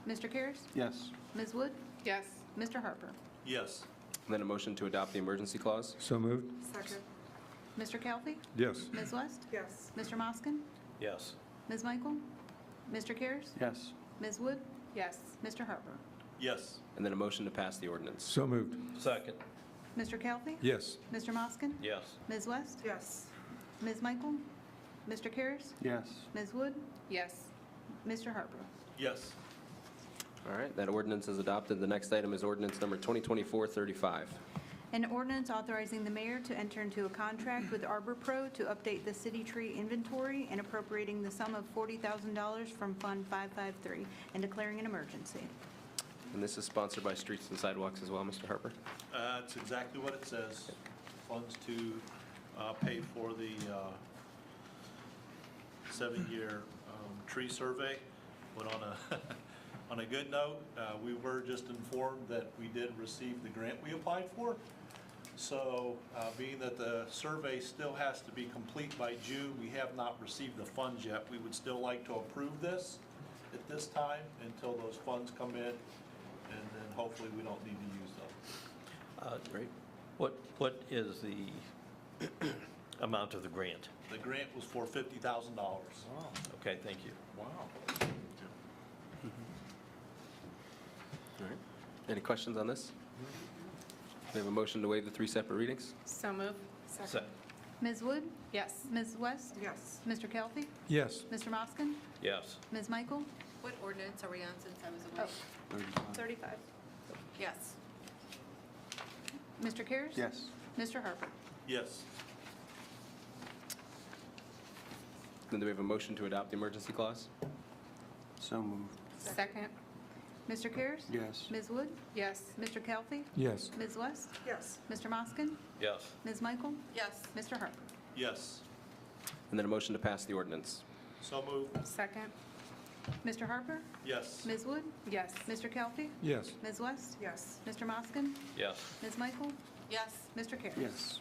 Mr. Karas? Yes. Ms. Wood? Yes. Mr. Harper? Yes. And then a motion to adopt the emergency clause? So moved? Second. Mr. Kelly? Yes. Ms. West? Yes. Mr. Moskin? Yes. Ms. Michael? Mr. Karas? Yes. Ms. Wood? Yes. Mr. Harper? Yes. And then a motion to pass the ordinance? So moved? Second. Mr. Kelly? Yes. Mr. Moskin? Yes. Ms. West? Yes. Ms. Michael? Mr. Karas? Yes. Ms. Wood? Yes. Mr. Harper? Yes. All right, that ordinance is adopted. The next item is ordinance number 2024-35. An ordinance authorizing the mayor to enter into a contract with Arbor Pro to update the city tree inventory and appropriating the sum of $40,000 from Fund 553 and declaring an emergency. And this is sponsored by Streets and Sidewalks as well, Mr. Harper? It's exactly what it says. Funds to pay for the 7-year tree survey. But on a, on a good note, we were just informed that we did receive the grant we applied for. So being that the survey still has to be complete by June, we have not received the funds yet. We would still like to approve this at this time until those funds come in, and then hopefully we don't need to use them. Great. What is the amount of the grant? The grant was for $50,000. Okay, thank you. Wow. All right. Any questions on this? We have a motion to waive the 3 separate readings? So moved. Second. Ms. Wood? Yes. Ms. West? Yes. Mr. Kelly? Yes. Mr. Moskin? Yes. Ms. Michael? What ordinance are we on since I was away? 35. Yes. Mr. Karas? Yes. Mr. Harper? Yes. Then do we have a motion to adopt the emergency clause? So moved. Second. Mr. Karas? Yes. Ms. Wood? Yes. Mr. Kelly? Yes. Ms. West? Yes. Mr. Moskin? Yes. Ms. Michael? Yes. Mr. Harper? Yes. And then a motion to pass the ordinance? So moved. Second. Mr. Harper? Yes. Ms. Wood? Yes. Mr. Kelly? Yes. Ms. West? Yes. Mr. Moskin? Yes. Ms. Michael? Yes. Mr. Karas? Yes.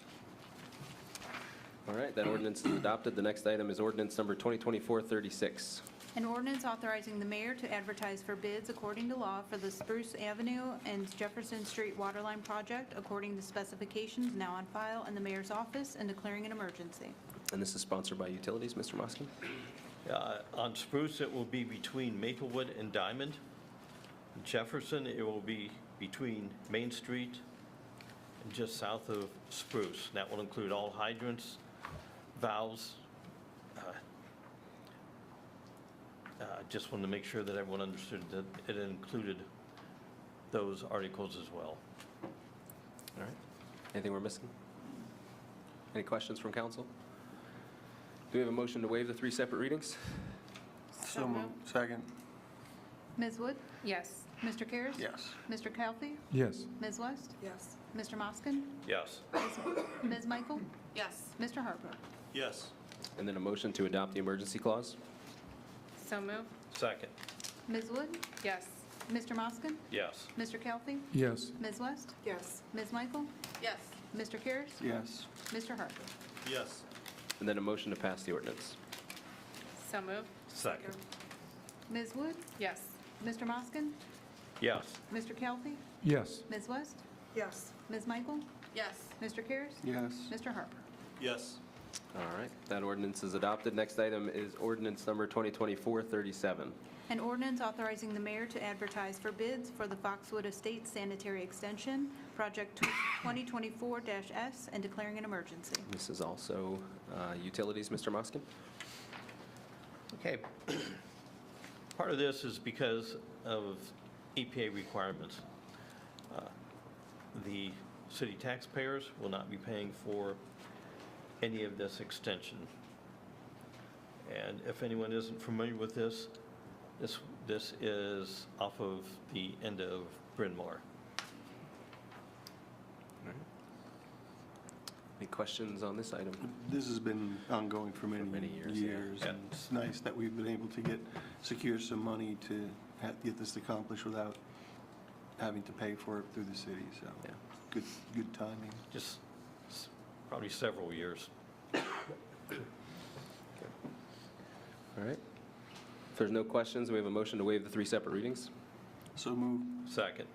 All right, that ordinance is adopted. The next item is ordinance number 2024-36. An ordinance authorizing the mayor to advertise for bids according to law for the Spruce Avenue and Jefferson Street Waterline Project according to specifications now on file in the mayor's office and declaring an emergency. And this is sponsored by Utilities. Mr. Moskin? On Spruce, it will be between Maplewood and Diamond. Jefferson, it will be between Main Street and just south of Spruce. That will include all hydrants, valves. Just wanted to make sure that everyone understood that it included those articles as well. All right. Anything we're missing? Any questions from council? Do we have a motion to waive the 3 separate readings? So moved. Second. Ms. Wood? Yes. Mr. Karas? Yes. Mr. Calfee? Yes. Ms. West? Yes. Mr. Moskin? Yes. Ms. Michael? Yes. Mr. Harper? Yes. And then a motion to adopt the emergency clause? So moved. Second. Ms. Wood? Yes. Mr. Moskin? Yes. Mr. Calfee? Yes. Ms. West? Yes. Ms. Michael? Yes. Mr. Karas? Yes. Mr. Harper? Yes. And then a motion to pass the ordinance? So moved. Second. Ms. Wood? Yes. Mr. Moskin? Yes. Mr. Calfee? Yes. Ms. West? Yes. Ms. Michael? Yes. Mr. Karas? Yes. Mr. Harper? Yes. All right, that ordinance is adopted. Next item is ordinance number 2024-37. An ordinance authorizing the mayor to advertise for bids for the Foxwood Estates Sanitary Extension, Project 2024-S, and declaring an emergency. This is also utilities, Mr. Moskin? Okay. Part of this is because of EPA requirements. The city taxpayers will not be paying for any of this extension. And if anyone isn't familiar with this, this is off of the end of Bryn Mawr. Any questions on this item? This has been ongoing for many years, yeah. and it's nice that we've been able to secure some money to get this accomplished without having to pay for it through the city, so Yeah. good timing. Just probably several years. All right. If there's no questions, we have a motion to waive the 3 separate readings? So moved. Second.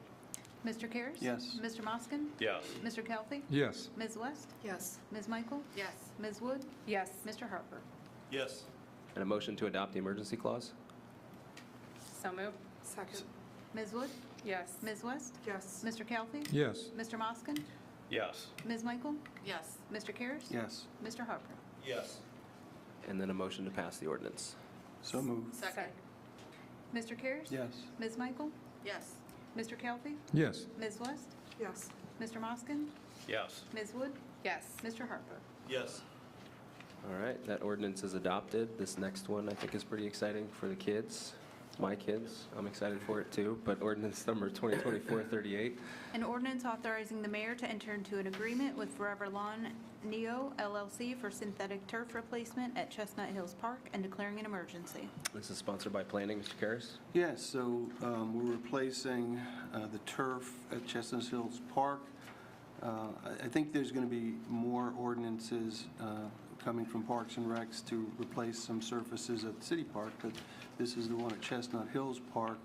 Mr. Karas? Yes. Mr. Moskin? Yes. Mr. Calfee? Yes. Ms. West? Yes. Ms. Michael? Yes. Ms. Wood? Yes. Mr. Harper? Yes. And a motion to adopt the emergency clause? So moved. Second. Ms. Wood? Yes. Ms. West? Yes. Mr. Calfee? Yes. Mr. Moskin? Yes. Ms. Michael? Yes. Mr. Karas? Yes. Mr. Harper? Yes. And then a motion to pass the ordinance? So moved. Second. Mr. Karas? Yes. Ms. Michael? Yes. Mr. Calfee? Yes. Ms. West? Yes. Mr. Moskin? Yes. Ms. Wood? Yes. Mr. Harper? Yes. All right, that ordinance is adopted. This next one, I think, is pretty exciting for the kids, my kids. I'm excited for it, too. But ordinance number 2024-38. An ordinance authorizing the mayor to enter into an agreement with Forever Lawn Neo LLC for synthetic turf replacement at Chestnut Hills Park and declaring an emergency. This is sponsored by Planning, Mr. Karas. Yes, so we're replacing the turf at Chestnut Hills Park. I think there's going to be more ordinances coming from Parks and Recs to replace some surfaces at the city park, but this is the one at Chestnut Hills Park.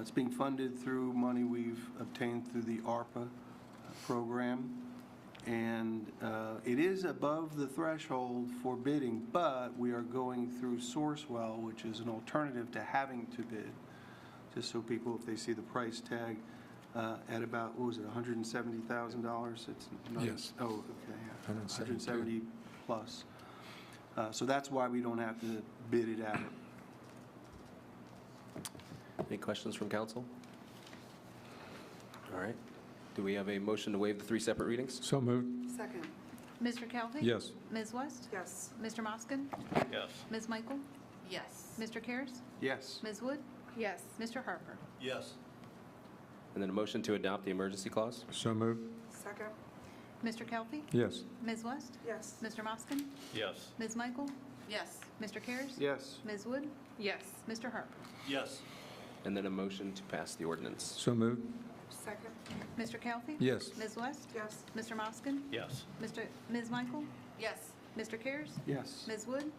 It's being funded through money we've obtained through the ARPA program, and it is above the threshold for bidding, but we are going through Sourcewell, which is an alternative to having to bid, just so people, if they see the price tag at about, what was it, $170,000? It's not. Yes. Oh, okay, yeah. 170 plus. So that's why we don't have to bid it out. Any questions from council? All right. Do we have a motion to waive the 3 separate readings? So moved. Second. Mr. Calfee? Yes. Ms. West? Yes. Mr. Moskin? Yes. Ms. Michael? Yes. Mr. Karas? Yes. Ms. Wood? Yes. Mr. Harper? Yes. And then a motion to adopt the emergency clause? So moved. Second. Mr. Calfee? Yes. Ms. West? Yes. Mr. Moskin? Yes. Ms. Michael? Yes. Mr. Karas? Yes. Ms. Wood? Yes. Mr. Harper? Yes. And then a motion to pass the ordinance? So moved. Second. Mr. Calfee? Yes. Ms. West? Yes. Mr. Moskin? Yes. Ms. Michael? Yes. Mr. Karas? Yes. Ms. Wood?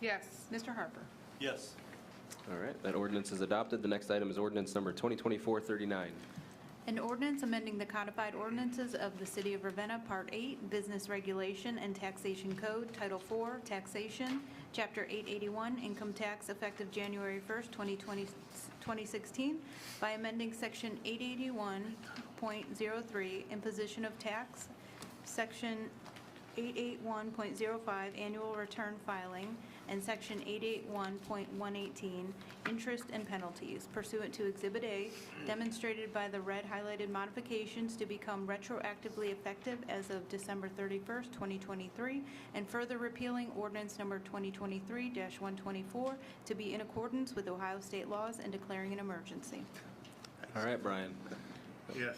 Yes. Mr. Harper? Yes. All right, that ordinance is adopted. The next item is ordinance number 2024-39. An ordinance amending the codified ordinances of the City of Ravenna, Part 8, Business Regulation and Taxation Code, Title 4, Taxation, Chapter 881, Income Tax, effective January 1st, 2016, by amending Section 881.03, Imposition of Tax, Section 881.05, Annual Return Filing, and Section 881.118, interest and penalties pursuant to Exhibit A, demonstrated by the red highlighted modifications to become retroactively effective as of December 31st, 2023, and further repealing ordinance number 2023-124 to be in accordance with Ohio state laws and declaring an emergency. All right, Brian. Yes.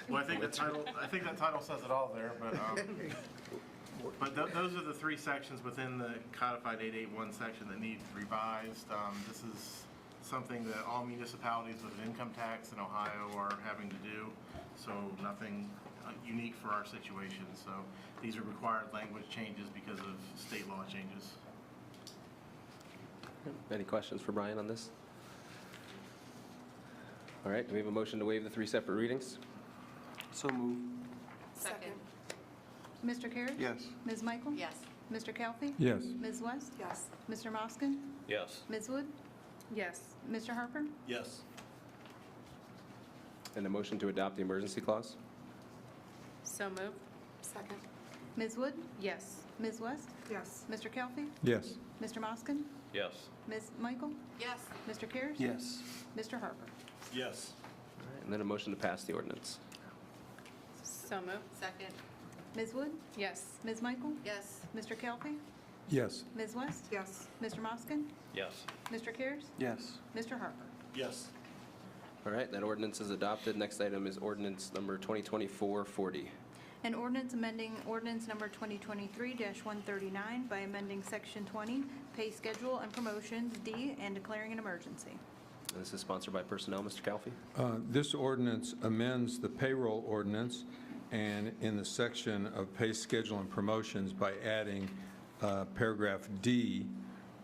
Well, I think that title says it all there, but those are the three sections within the codified 881 section that need revised. This is something that all municipalities with an income tax in Ohio are having to do, so nothing unique for our situation. So these are required language changes because of state law changes. Any questions for Brian on this? All right, do we have a motion to waive the 3 separate readings? So moved. Second. Mr. Carey? Yes. Ms. Michael? Yes. Mr. Calfee? Yes. Ms. West? Yes. Mr. Moskin? Yes. Ms. Wood? Yes. Mr. Harper? Yes. And a motion to adopt the emergency clause? So moved. Second. Ms. Wood? Yes. Ms. West? Yes. Mr. Calfee? Yes. Mr. Moskin? Yes. Ms. Michael? Yes. Mr. Cares? Yes. Mr. Harper? Yes. All right, and then a motion to pass the ordinance? So moved. Second. Ms. Wood? Yes. Ms. Michael? Yes. Mr. Calfee? Yes. Ms. West? Yes. Mr. Moskin? Yes. Mr. Cares? Yes. Mr. Harper? Yes. All right, that ordinance is adopted. Next item is ordinance number 2024-40. An ordinance amending ordinance number 2023-139 by amending Section 20, Pay Schedule and Promotions, D, and declaring an emergency. And this is sponsored by Personnel. Mr. Calfee? This ordinance amends the payroll ordinance and in the section of pay schedule and promotions by adding paragraph D,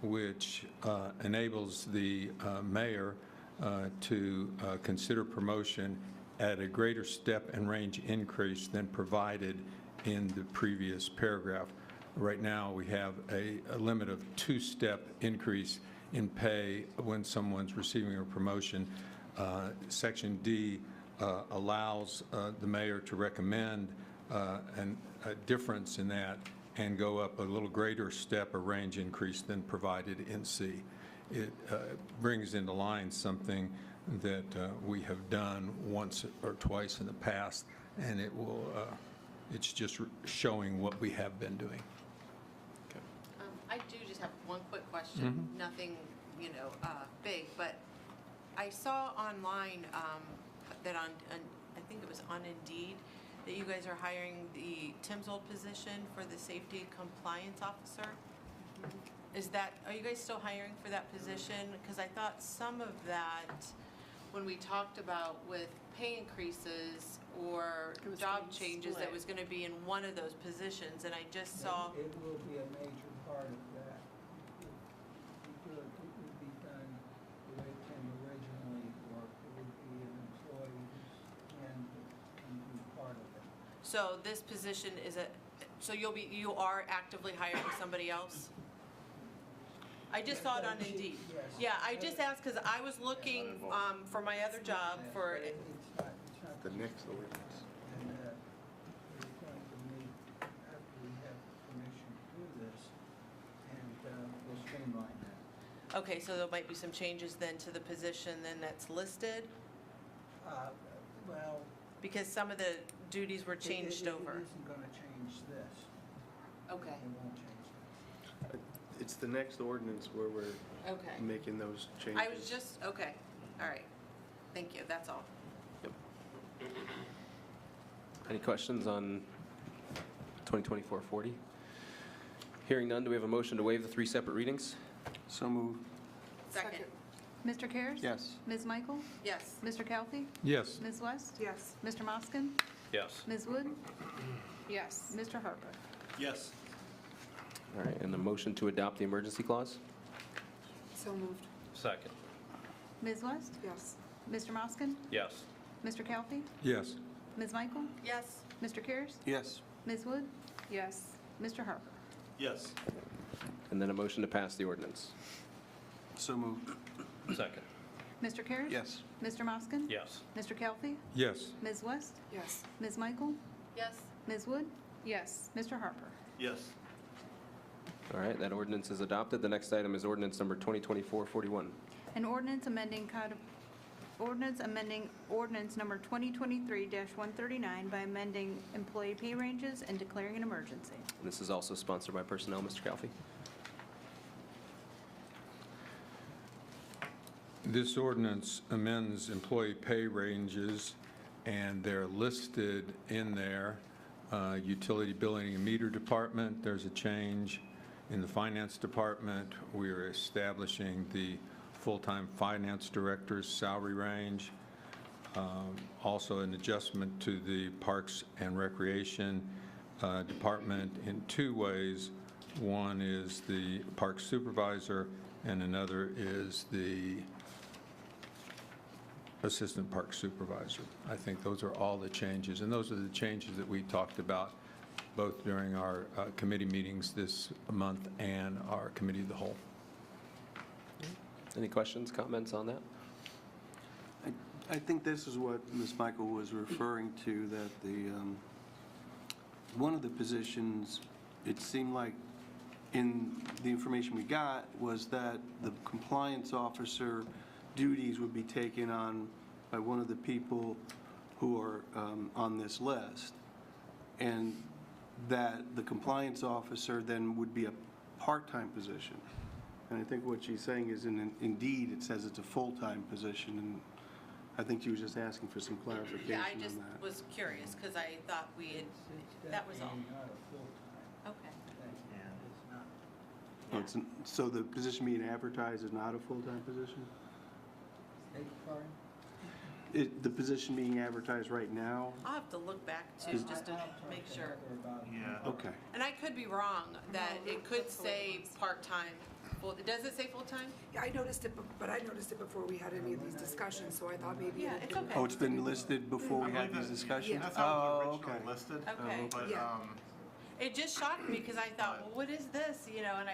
which enables the mayor to consider promotion at a greater step and range increase than provided in the previous paragraph. Right now, we have a limit of 2-step increase in pay when someone's receiving a promotion. Section D allows the mayor to recommend a difference in that and go up a little greater step or range increase than provided in C. It brings into line something that we have done once or twice in the past, and it will, it's just showing what we have been doing. I do just have one quick question, nothing, big, but I saw online that on, I think it was on Indeed, that you guys are hiring the Tim's old position for the safety compliance officer. Are you guys still hiring for that position? Because I thought some of that, when we talked about with pay increases or It was job being changes, that split. was gonna be in one of those positions, and I just saw. It will be a major part of that. It would be done the way Tim originally worked. It would be an employee and be part of it. So this position is so you are actively hiring somebody else? I just saw it on Indeed. Yes. Yeah, I just asked because I was looking for my other job for, It's not The next ordinance. And we're going to meet after we have permission to do this, and we'll streamline that. okay, so there might be some changes then to the position then that's listed? Well. Because some of the duties were changed over. It isn't going to change this. Okay, It won't change this. It's the next ordinance where we're okay. making those changes. I was just, okay, all right. Thank you, that's all. Any questions on 2024-40? Hearing none, do we have a motion to waive the 3 separate readings? So moved. Second. Mr. Cares? Yes. Ms. Michael? Yes. Mr. Calfee? Yes. Ms. West? Yes. Mr. Moskin? Yes. Ms. Wood? Yes. Mr. Harper? Yes. All right, and a motion to adopt the emergency clause? So moved. Second. Ms. West? Yes. Mr. Moskin? Yes. Mr. Calfee? Yes. Ms. Michael? Yes. Mr. Cares? Yes. Ms. Wood? Yes. Mr. Harper? Yes. And then a motion to pass the ordinance? So moved. Second. Mr. Cares? Yes. Mr. Moskin? Yes. Mr. Calfee? Yes. Ms. West? Yes. Ms. Michael? Yes. Ms. Wood? Yes. Mr. Harper? Yes. All right, that ordinance is adopted. The next item is ordinance number 2024-41. An ordinance amending ordinance number 2023-139 by amending employee pay ranges and declaring an emergency. And this is also sponsored by Personnel, Mr. Calfee. This ordinance amends employee pay ranges, and they're listed in there. Utility Billing and Meter Department, there's a change. In the Finance Department, we are establishing the full-time finance director's salary range. Also an adjustment to the Parks and Recreation Department in two ways. One is the park supervisor, and another is the assistant park supervisor. I think those are all the changes, and those are the changes that we talked about both during our committee meetings this month and our committee of the whole. Any questions, comments on that? I think this is what Ms. Michael was referring to, that the, one of the positions, it seemed like in the information we got was that the compliance officer duties would be taken on by one of the people who are on this list, and that the compliance officer then would be a part-time position. And I think what she's saying is, indeed, it says it's a full-time position, and I think she was just asking for some clarification Yeah, on I just that. was curious, because I thought we had, that was all. Not a full-time Okay. thing. It's not. Oh, so the position being advertised is not a full-time position? Beg your pardon? The position being advertised right now? I'll have to look back too, just to make sure. Yeah. Okay. And I could be wrong, that it could say part-time. Well, does it say full-time? Yeah, I noticed it, but I noticed it before we had any of these discussions, so I thought maybe. Yeah, it's okay. Oh, it's been listed before we had these discussions? Yeah. That's how it was Oh, originally okay. listed. Okay. But, Yeah. It just shocked me, because I thought, well, what is this, you know, and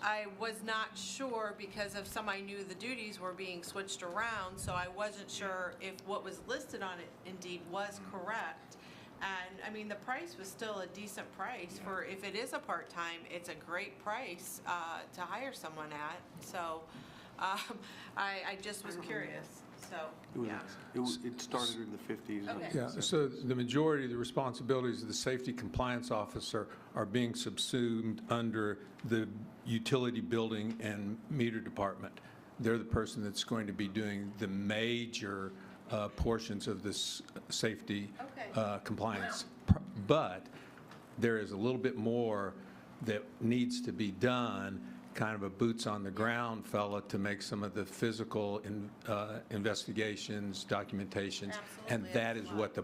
I was not sure, because of some, I knew the duties were being switched around, so I wasn't sure if what was listed on it indeed was correct. And, I mean, the price was still a decent price for, if it is a part-time, it's a great price to hire someone at. So I just was curious, so, yeah. It started in the 50s. Okay. Yeah, so the majority of the responsibilities of the safety compliance officer are being subsumed under the utility building and meter department. They're the person that's going to be doing the major portions of this safety compliance. But there is a little bit more that needs to be done, kind of a boots-on-the-ground fella to make some of the physical investigations, documentations, and that is what the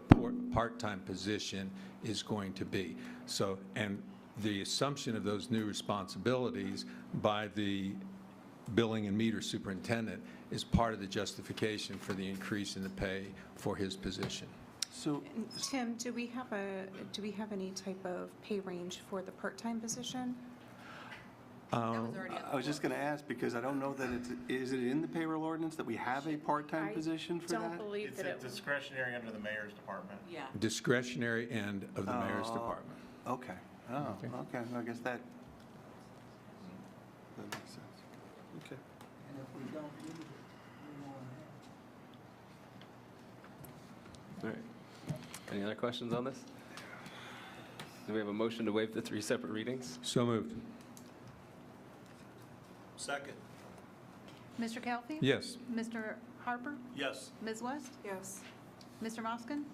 part-time position is going to be. So, and the assumption of those new responsibilities by the billing and meter superintendent is part of the justification for the increase in the pay for his position. So, Tim, do we have any type of pay range for the part-time position? I was just going to ask, because I don't know that is it in the payroll ordinance that we have a part-time position for that? Don't believe that it It's discretionary under the mayor's department. Yeah. Discretionary end of the mayor's department. Okay. Oh, okay. I guess that makes sense. Okay. And if we don't need it, we won't have it. All right. Any other questions on this? Do we have a motion to waive the 3 separate readings? So moved. Second. Mr. Calfee? Yes. Mr. Harper? Yes. Ms. West? Yes. Mr. Moskin?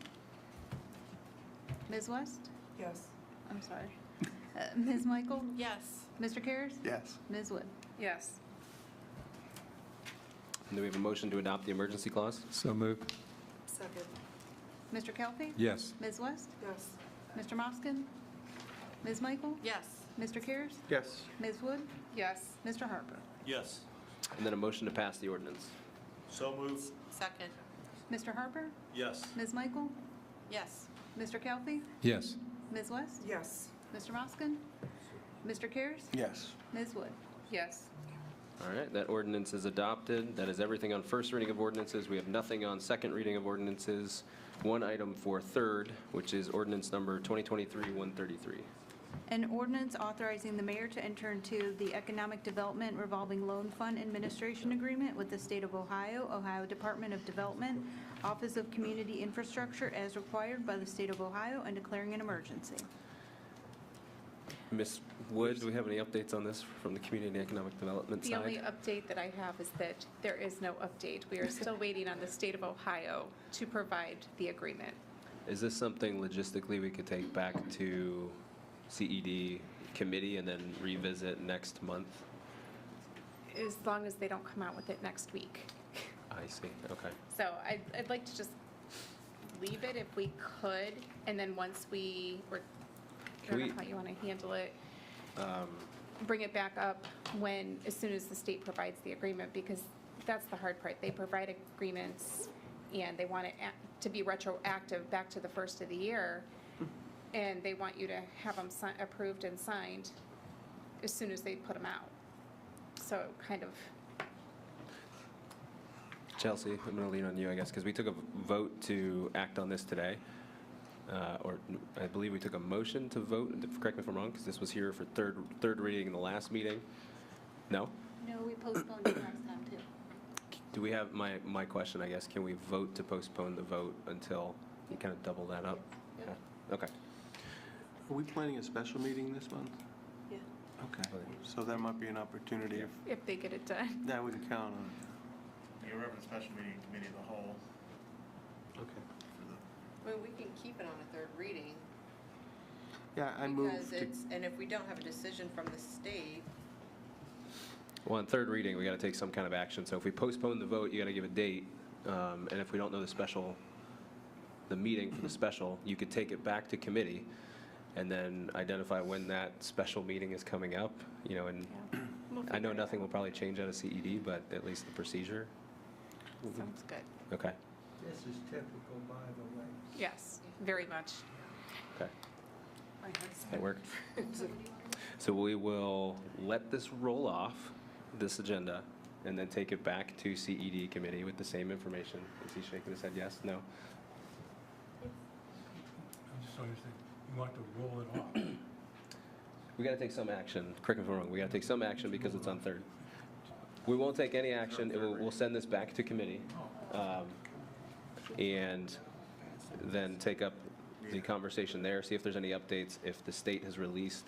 Ms. West? Yes. I'm sorry. Ms. Michael? Yes. Mr. Karas? Yes. Ms. Wood? Yes. And do we have a motion to adopt the emergency clause? So moved. Second. Mr. Calfee? Yes. Ms. West? Yes. Mr. Moskin? Ms. Michael? Yes. Mr. Karas? Yes. Ms. Wood? Yes. Mr. Harper? Yes. And then a motion to pass the ordinance. So moved. Second. Mr. Harper? Yes. Ms. Michael? Yes. Mr. Calfee? Yes. Ms. West? Yes. Mr. Moskin? Mr. Karas? Yes. Ms. Wood? Yes. All right, that ordinance is adopted. That is everything on first reading of ordinances. We have nothing on second reading of ordinances. One item for third, which is ordinance number 2023-133. An ordinance authorizing the mayor to enter into the Economic Development Revolving Loan Fund Administration Agreement with the State of Ohio, Ohio Department of Development, Office of Community Infrastructure as required by the State of Ohio, and declaring an emergency. Ms. Wood, do we have any updates on this from the Community and Economic Development The side? only update that I have is that there is no update. We are still waiting on the state of Ohio to provide the agreement. Is this something logistically we could take back to CED committee and then revisit next month? As long as they don't come out with it next week. I see, okay. So I'd like to just leave it if we could, and then once I don't know how you want to handle it, bring it back up as soon as the state provides the agreement, because that's the hard part. They provide agreements, and they want it to be retroactive back to the first of the year, and they want you to have them approved and signed as soon as they put them out. So kind of, Chelsea, I'm going to lean on you, I guess, because we took a vote to act on this today. Or I believe we took a motion to vote, and correct me if I'm wrong, because this was here for third reading in the last meeting. No? No, we postponed it last time, too. Do we have, my question, I guess, can we vote to postpone the vote until you kind of double that up? Yeah. Okay. Are we planning a special meeting this month? Yeah. Okay, so that might be an opportunity. if they get it done. That wouldn't count on Yeah, we're having a special meeting, committee of the whole. it. Okay. I mean, we can keep it on a third reading. Yeah, I move Because to, it's, and if we don't have a decision from the state, Well, on third reading, we got to take some kind of action. So if we postpone the vote, you got to give a date. And if we don't know the meeting for the special, you could take it back to committee and then identify when that special meeting is coming up, and I know nothing will probably change out of CED, but at least the procedure. Sounds good. Okay, This is typical, by the way. Yes, very much. okay. That worked. So we will let this roll off, this agenda, and then take it back to CED committee with the same information. Is he shaking his head yes? No? I'm just understanding, you want to roll it off. We got to take some action. Correct me if I'm wrong. We got to take some action because it's on third. We won't take any action. We'll send this back to committee, and then take up the conversation there, see if there's any updates, if the state has released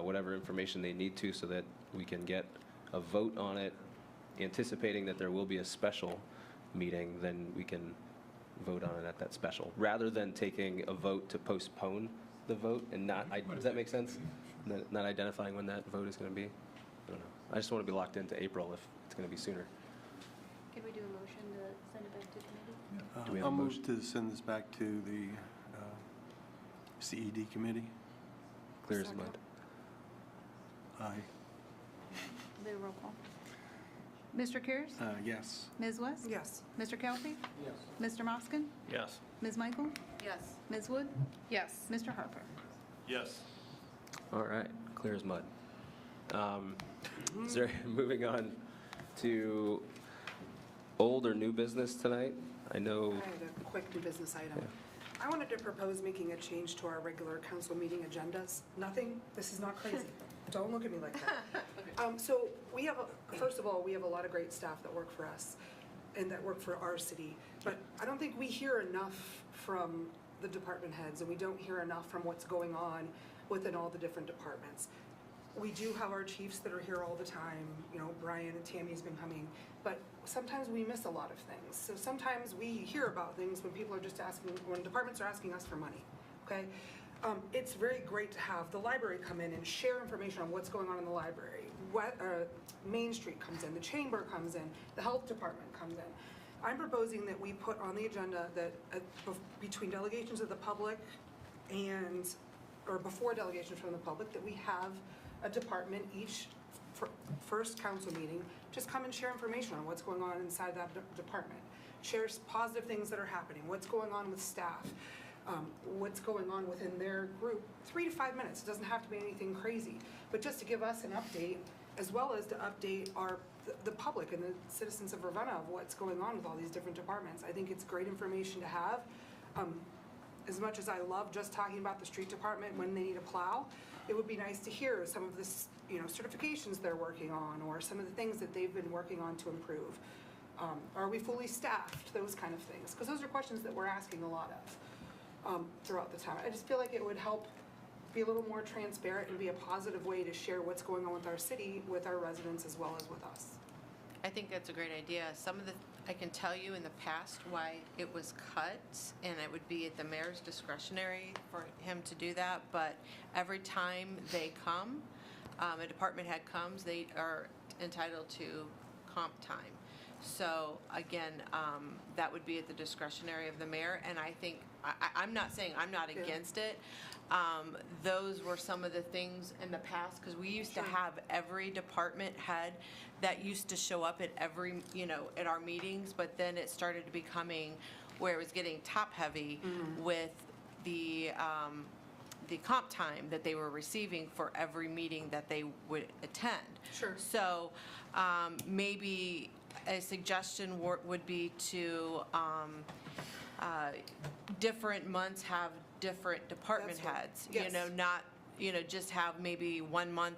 whatever information they need to so that we can get a vote on it, anticipating that there will be a special meeting, then we can vote on it at that special, rather than taking a vote to postpone the vote and not, does that make sense? Not identifying when that vote is going to be? I don't know. I just want to be locked into April if it's going to be sooner. Can we do a motion to send it back to committee? Do we have I'll a move motion? to send this back to the CED committee. Clear as mud. Aye. Do a roll call. Mr. Curious? Yes. Ms. West? Yes. Mr. Kelly? Yes. Mr. Moskin? Yes. Ms. Michael? yes. Ms. Wood? Yes. Mr. Harper? Yes. All right, clear as mud. Is there, moving on to old or new business tonight? I know, I had a quick new business item. Yeah. I wanted to propose making a change to our regular council meeting agendas. Nothing, this is not crazy. Don't look at me like that. So we have, first of all, we have a lot of great staff that work for us and that work for our city. But I don't think we hear enough from the department heads, and we don't hear enough from what's going on within all the different departments. We do have our chiefs that are here all the time, Brian and Tammy's been coming, but sometimes we miss a lot of things. So sometimes we hear about things when people are just asking, when departments are asking us for money, okay? It's very great to have the library come in and share information on what's going on in the library. Main Street comes in, the chamber comes in, the health department comes in. I'm proposing that we put on the agenda that between delegations of the public or before delegations from the public, that we have a department each first council meeting, just come and share information on what's going on inside that department. Share positive things that are happening, what's going on with staff, what's going on within their group. 3 to 5 minutes, it doesn't have to be anything crazy, but just to give us an update, as well as to update the public and the citizens of Ravenna of what's going on with all these different departments. I think it's great information to have. as much as I love just talking about the street department when they need a plow, it would be nice to hear some of this, certifications they're working on, or some of the things that they've been working on to improve. Are we fully staffed? Those kind of things. Because those are questions that we're asking a lot of throughout the town. I just feel like it would help be a little more transparent and be a positive way to share what's going on with our city, with our residents, as well as with us. I think that's a great idea. I can tell you in the past why it was cut, and it would be at the mayor's discretionary for him to do that, but every time they come, a department head comes, they are entitled to comp time. So again, that would be at the discretionary of the mayor, and I think, I'm not saying I'm not against it. Those were some of the things in the past, because we used to have every department head that used to show up at every, at our meetings, but then it started becoming where it was getting top-heavy with the comp time that they were receiving for every meeting that they would attend. Sure. So maybe a suggestion would be to different months have different department heads. Yes. Not, just have maybe 1 month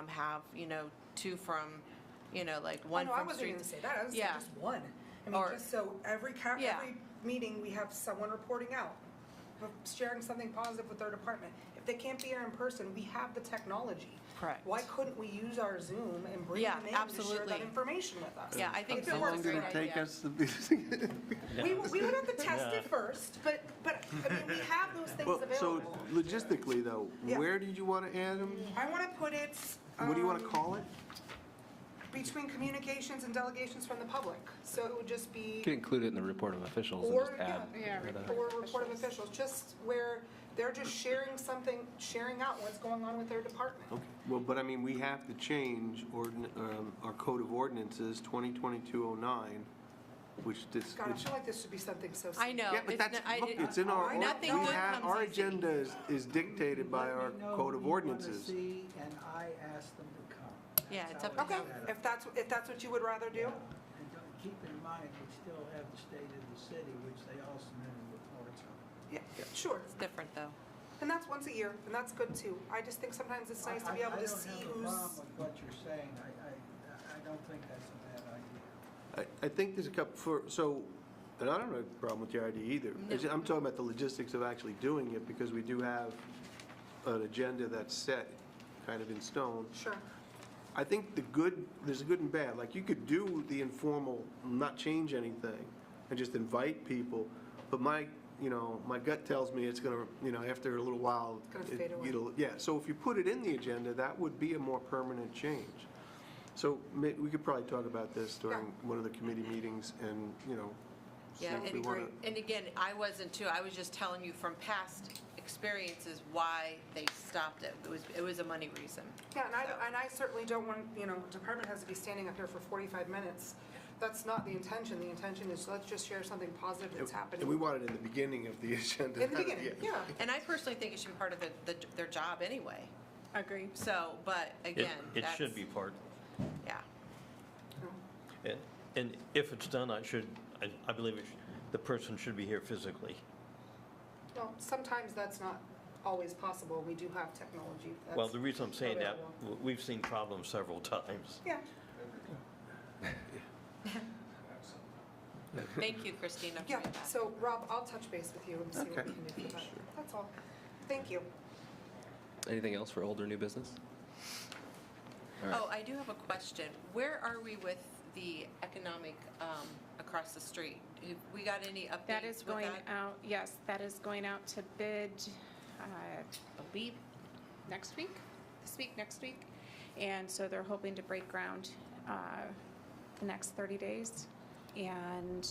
have, 2 from, like one I from wasn't street. going to say that. I was saying Yeah. just one. I mean, Or- just so every Yeah. meeting, we have someone reporting out, sharing something positive with their department. If they can't be here in person, we have the technology. Correct. Why couldn't we use our Zoom and bring Yeah, them in to share absolutely. that information with us? Yeah, I think If it that's a works great for How long did it take idea. us to be? We would have to test Yeah. it first, but I mean, we have those things Well, so available. logistically though, Yeah. where did you want to add them? I want to put it. What do you want to call it? Between communications and delegations from the public. So it would just be. You could include it in the report of officials and Or, just add. or report of officials, just where they're just sharing something, sharing out what's going on with their department. Okay, well, but I mean, we have to change our code of ordinances, 2022-09, which this, God, I which. feel like this should be something so. I know. Yeah, but it's that's, n- I- look, it- it's in our, Nothing we good have, comes our easy. agenda is dictated by our code of ordinances. See, and I ask them to come. Yeah, That's it's how up to it's Okay, set up. if that's what you would rather do. And keep in mind, we still have the state of the city, which they all submitted reports on. Yeah, sure. It's different, though. And that's once a year, and that's good too. I just think sometimes it's nice to be able to see I don't have a who's. problem with what you're saying. I don't think that's a bad idea. I think there's a couple, and I don't have a problem with your idea either. I'm talking about the logistics of actually doing it, because we do have an agenda that's set kind of in stone. Sure. I think there's a good and bad. Like, you could do the informal, not change anything, and just invite people, but my gut tells me it's gonna, after a little while. It's gonna fade away. Yeah, so if you put it in the agenda, that would be a more permanent change. So we could probably talk about this during one of the committee meetings and, see Yeah, if we want to. and again, I wasn't too, I was just telling you from past experiences why they stopped it. It was a money reason. Yeah, and I certainly don't want, department has to be standing up here for 45 minutes. That's not the intention. The intention is let's just share something positive that's happening. And we want it in the beginning of the agenda. In the beginning, yeah. And I personally think it should be part of their job anyway. Agree. So, but again, It that's. should be part. Yeah. And if it's done, I believe the person should be here physically. Well, sometimes that's not always possible. We do have technology. Well, that's the reason I'm saying that, available. we've seen problems several times. Yeah. Thank you, Christina, for Yeah, that. so Rob, I'll touch base with you and see what Okay. we can do for that. That's all. Thank you. Anything else for old or new business? All right. Oh, I do have a question. Where are we with the economic across the street? Have we got any updates That is with going that? out, yes, that is going out to bid, I believe, next week, next week. And so they're hoping to break ground the next 30 days. And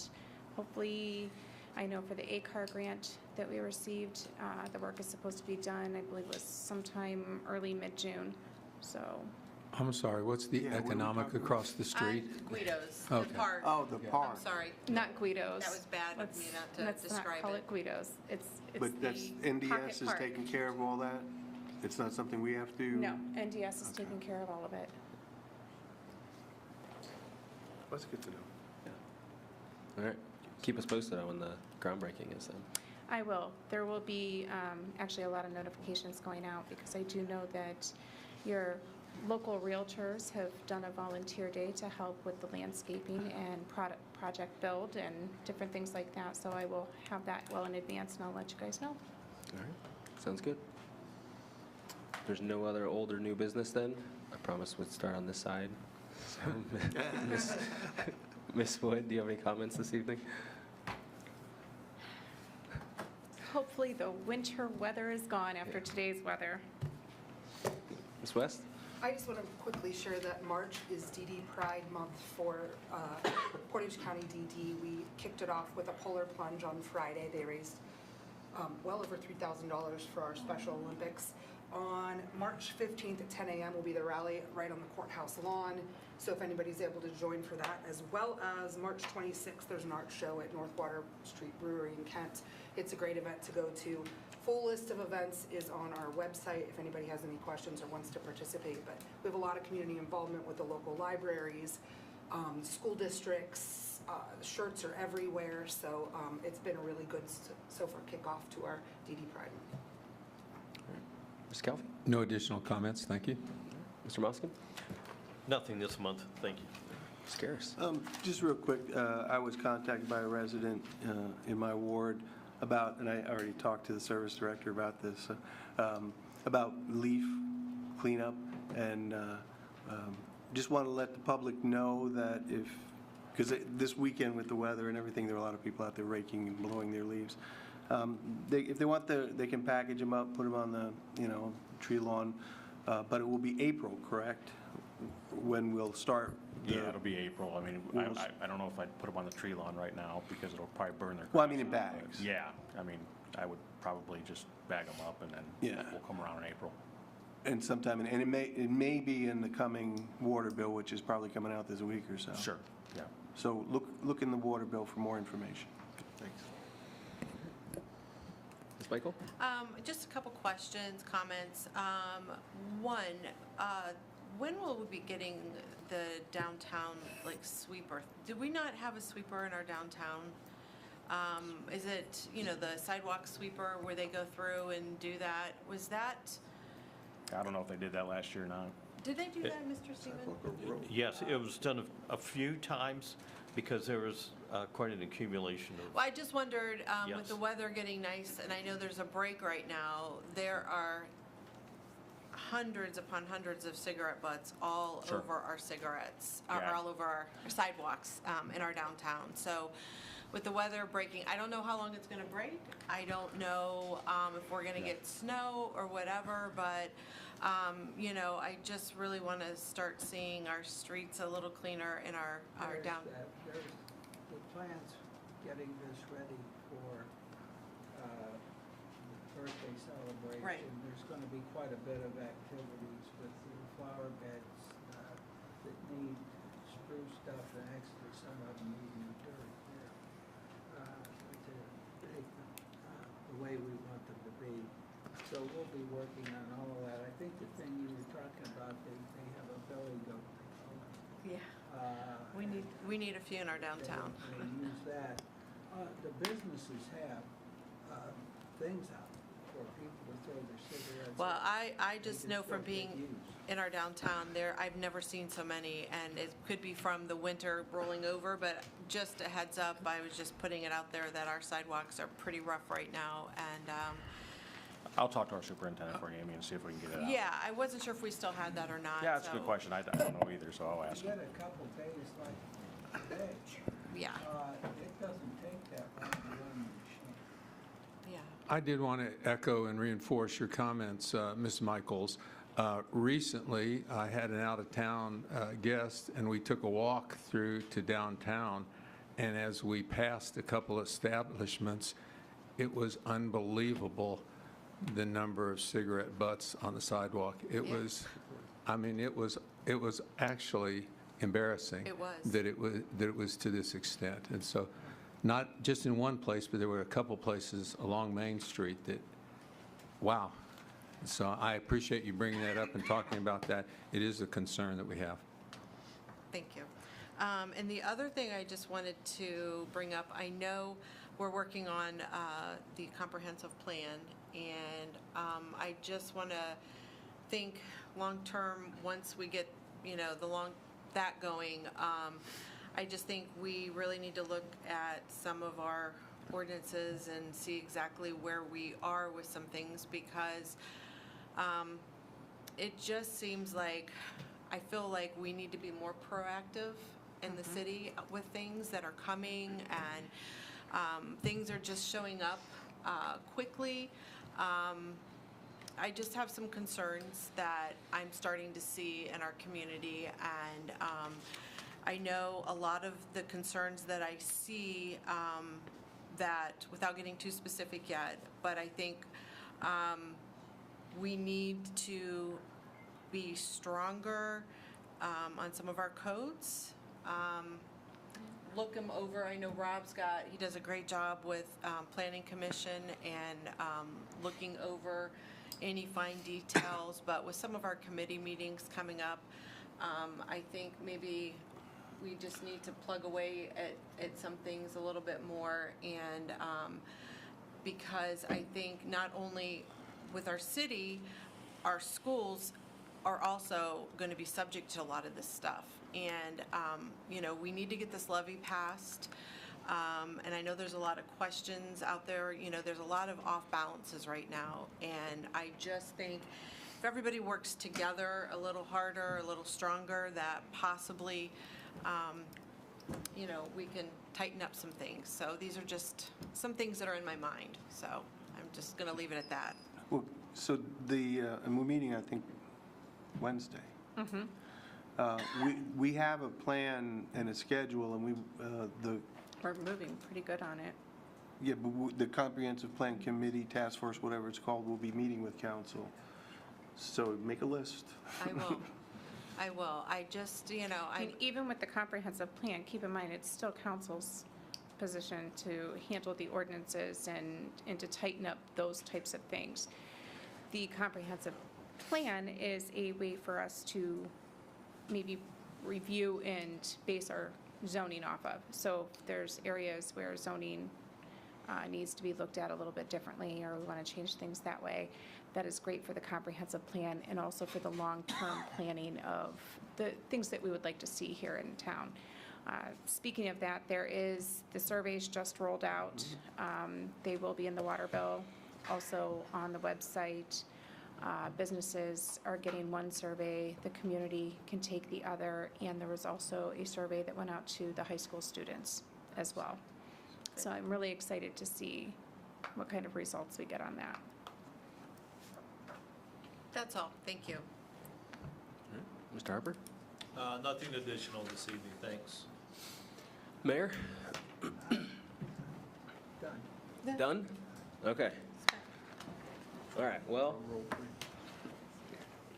hopefully, I know for the ACAR grant that we received, the work is supposed to be done, I believe it was sometime early, mid-June, so. I'm sorry, what's the Yeah, what are we economic talking across the street? Guido's, the Okay. park. Oh, the park. I'm sorry. Not Guido's. That was bad of Let's- me not to let's describe not call it. it Guido's. It's But that's, the NDS Pocket is Park. taking care of all that? It's not something we have to? No, NDS is taking care of all of it. That's good to know. All right. Keep us posted on when the groundbreaking is then. I will. There will be actually a lot of notifications going out because I do know that your local realtors have done a volunteer day to help with the landscaping and project build and different things like that. So I will have that well in advance and I'll let you guys know. All right, sounds good. If there's no other old or new business then, I promise we'd start on this side. So, Ms. Wood, do you have any comments this evening? Hopefully the winter weather is gone after today's weather. Ms. West? I just want to quickly share that March is DD Pride Month for Portage County DD. We kicked it off with a polar plunge on Friday. They raised well over $3,000 for our Special Olympics. On March 15th at 10 a.m. will be the rally right on the courthouse lawn. So if anybody's able to join for that, as well as March 26th, there's an art show at Northwater Street Brewery in Kent. It's a great event to go to. Full list of events is on our website if anybody has any questions or wants to participate. But we have a lot of community involvement with the local libraries, school districts. Shirts are everywhere, so it's been a really good so far kickoff to our DD Pride. Ms. Calvi? No additional comments, thank you. Mr. Moskin? Nothing this month, thank you. Ms. Garris? Just real quick, I was contacted by a resident in my ward about, and I already talked to the service director about this, about leaf cleanup, and just want to let the public know that because this weekend with the weather and everything, there are a lot of people out there raking and blowing their leaves. If they want, they can package them up, put them on the tree lawn, but it will be April, correct? When we'll start. Yeah, it'll be April. I mean, I don't know if I'd put them on the tree lawn right now because it'll probably burn their grass. Well, I mean in out, bags. but yeah, I mean, I would probably just bag them up and then we'll come around in April. And sometime, and it may be in the coming water bill, which is probably coming out this week or so. Sure, yeah. So look in the water bill for more information. Thanks. Ms. Michael? Just a couple questions, comments. One, when will we be getting the downtown sweeper? Did we not have a sweeper in our downtown? Is it, the sidewalk sweeper where they go through and do that? Was that, I don't know if they did that last year or not. did they do that, Mr. Stephen? Yes, it was done a few times because there was quite an accumulation of. Well, I just wondered, with Yes. the weather getting nice, and I know there's a break right now, there are hundreds upon hundreds of cigarette butts all Sure. over our cigarettes, or Yeah. all over our sidewalks in our downtown. So with the weather breaking, I don't know how long it's going to break. I don't know if we're going to get snow or whatever, but, I just really want to start seeing our streets a little cleaner in our down. There's the plans getting this ready for the birthday celebration. Right. There's going to be quite a bit of activities with the flower beds that need spruced up, and actually some of them need new dirt here to make them the way we want them to be. So we'll be working on all of that. I think the thing you were talking about, they have a belly goat. Yeah. We need a few in our downtown. They use that. The businesses have things out for people to throw their cigarettes. Well, in. I They just can know still from get being used. in our downtown there, I've never seen so many, and it could be from the winter rolling over, but just a heads up, I was just putting it out there that our sidewalks are pretty rough right now, and, I'll talk to our superintendent for you, Amy, and see if we can get it out. yeah, I wasn't sure if we still had that or not. Yeah, that's a so- good question. I don't know either, so I'll ask You him. get a couple days like today. Yeah. It doesn't take that long to run the machine. Yeah. I did want to echo and reinforce your comments, Ms. Michaels. Recently, I had an out-of-town guest, and we took a walk through to downtown, and as we passed a couple establishments, it was unbelievable, the number of cigarette butts on the sidewalk. It was, I mean, it was actually embarrassing. It was. That it was to this extent. And so, not just in one place, but there were a couple places along Main Street that, wow. So I appreciate you bringing that up and talking about that. It is a concern that we have. Thank you. And the other thing I just wanted to bring up, I know we're working on the comprehensive plan, and I just want to think long-term, once we get, that going, I just think we really need to look at some of our ordinances and see exactly where we are with some things, because it just seems like, I feel like we need to be more proactive in the city with things that are coming, and things are just showing up quickly. I just have some concerns that I'm starting to see in our community, and I know a lot of the concerns that I see, that, without getting too specific yet, but I think we need to be stronger on some of our codes. Look them over. I know he does a great job with Planning Commission and looking over any fine details, but with some of our committee meetings coming up, I think maybe we just need to plug away at some things a little bit more, and because I think not only with our city, our schools are also going to be subject to a lot of this stuff. And, we need to get this levy passed. And I know there's a lot of questions out there. There's a lot of off balances right now. And I just think if everybody works together a little harder, a little stronger, that possibly, we can tighten up some things. So these are just some things that are in my mind. So I'm just going to leave it at that. Well, so and we're meeting, I think, Wednesday. We have a plan and a schedule, and We're moving pretty good on it. Yeah, but the Comprehensive Plan Committee, Task Force, whatever it's called, will be meeting with council. So make a list. I will. I will. I just, And even with the comprehensive plan, keep in mind, it's still council's position to handle the ordinances and to tighten up those types of things. The comprehensive plan is a way for us to maybe review and base our zoning off of. So if there's areas where zoning needs to be looked at a little bit differently, or we want to change things that way, that is great for the comprehensive plan and also for the long-term planning of the things that we would like to see here in town. Speaking of that, the surveys just rolled out. They will be in the water bill, also on the website. Businesses are getting one survey, the community can take the other, and there was also a survey that went out to the high school students as well. So I'm really excited to see what kind of results we get on that. That's all. Thank you. Mr. Harper? Nothing additional this evening, thanks. Mayor? Done? Okay. All right, well,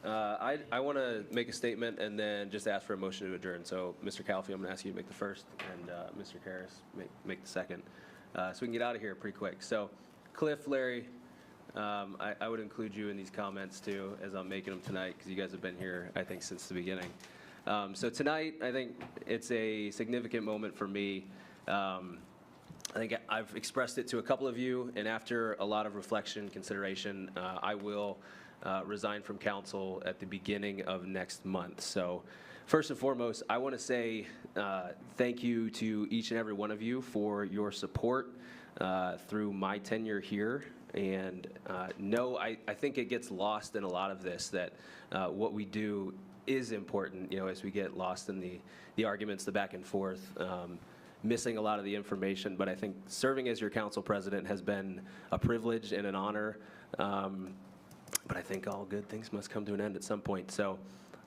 I want to make a statement and then just ask for a motion to adjourn. So, Mr. Calfee, I'm going to ask you to make the first, and Mr. Karras make the second, so we can get out of here pretty quick. So, Cliff, Larry, I would include you in these comments too, as I'm making them tonight, because you guys have been here, I think, since the beginning. So tonight, I think it's a significant moment for me. I think I've expressed it to a couple of you, and after a lot of reflection, consideration, I will resign from council at the beginning of next month. So first and foremost, I want to say thank you to each and every one of you for your support through my tenure here. And no, I think it gets lost in a lot of this, that what we do is important, as we get lost in the arguments, the back and forth, missing a lot of the information. But I think serving as your council president has been a privilege and an honor. But I think all good things must come to an end at some point. So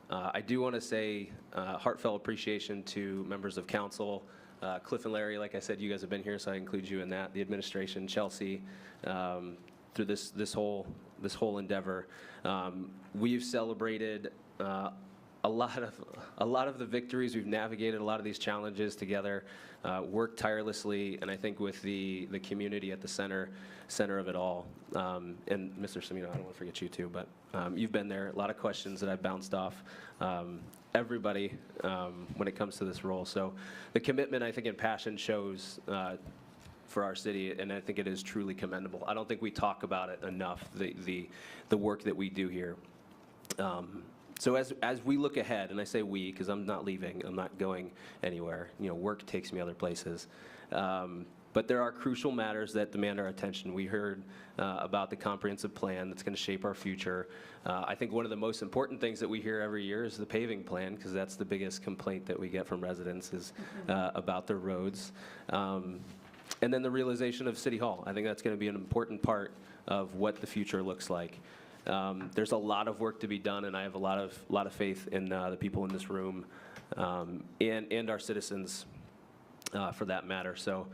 I do want to say heartfelt appreciation to members of council, Cliff and Larry. Like I said, you guys have been here, so I include you in that. The administration, Chelsea, through this whole endeavor. We've celebrated a lot of the victories. We've navigated a lot of these challenges together, worked tirelessly, and I think with the community at the center of it all. And Mr. Semino, I don't want to forget you too, but you've been there. A lot of questions that I've bounced off everybody when it comes to this role. So the commitment, I think, and passion shows for our city, and I think it is truly commendable. I don't think we talk about it enough, the work that we do here. So as we look ahead, and I say we because I'm not leaving, I'm not going anywhere. Work takes me other places. But there are crucial matters that demand our attention. We heard about the comprehensive plan that's going to shape our future. I think one of the most important things that we hear every year is the paving plan, because that's the biggest complaint that we get from residents is about their roads. And then the realization of City Hall. I think that's going to be an important part of what the future looks like. There's a lot of work to be done, and I have a lot of faith in the people in this room and our citizens for that matter. So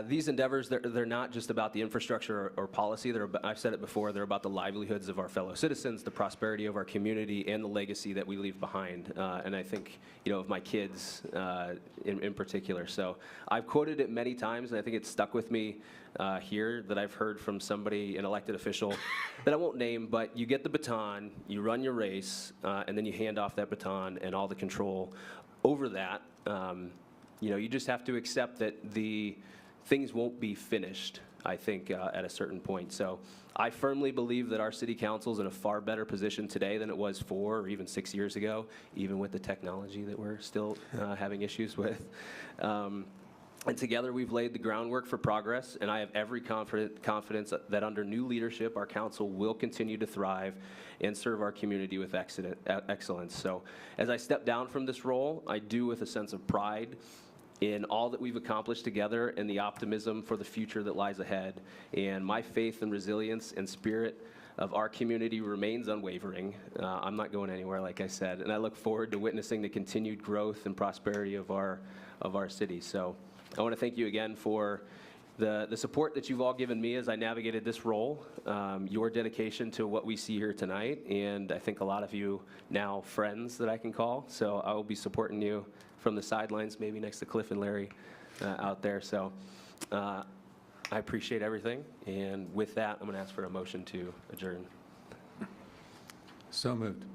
these endeavors, they're not just about the infrastructure or policy. I've said it before, they're about the livelihoods of our fellow citizens, the prosperity of our community, and the legacy that we leave behind. And I think, of my kids in particular. So I've quoted it many times, and I think it's stuck with me here, that I've heard from somebody, an elected official, that I won't name, but you get the baton, you run your race, and then you hand off that baton and all the control over that. You just have to accept that the things won't be finished, I think, at a certain point. So I firmly believe that our city council is in a far better position today than it was 4 or even 6 years ago, even with the technology that we're still having issues with. And together we've laid the groundwork for progress, and I have every confidence that under new leadership, our council will continue to thrive and serve our community with excellence. So as I step down from this role, I do with a sense of pride in all that we've accomplished together and the optimism for the future that lies ahead. And my faith and resilience and spirit of our community remains unwavering. I'm not going anywhere, like I said, and I look forward to witnessing the continued growth and prosperity of our city. So I want to thank you again for the support that you've all given me as I navigated this role, your dedication to what we see here tonight, and I think a lot of you now friends that I can call. So I will be supporting you from the sidelines, maybe next to Cliff and Larry out there. So I appreciate everything, and with that, I'm going to ask for a motion to adjourn. So moved.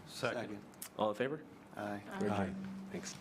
Second. All in favor? Aye. We're adjourned. Thanks.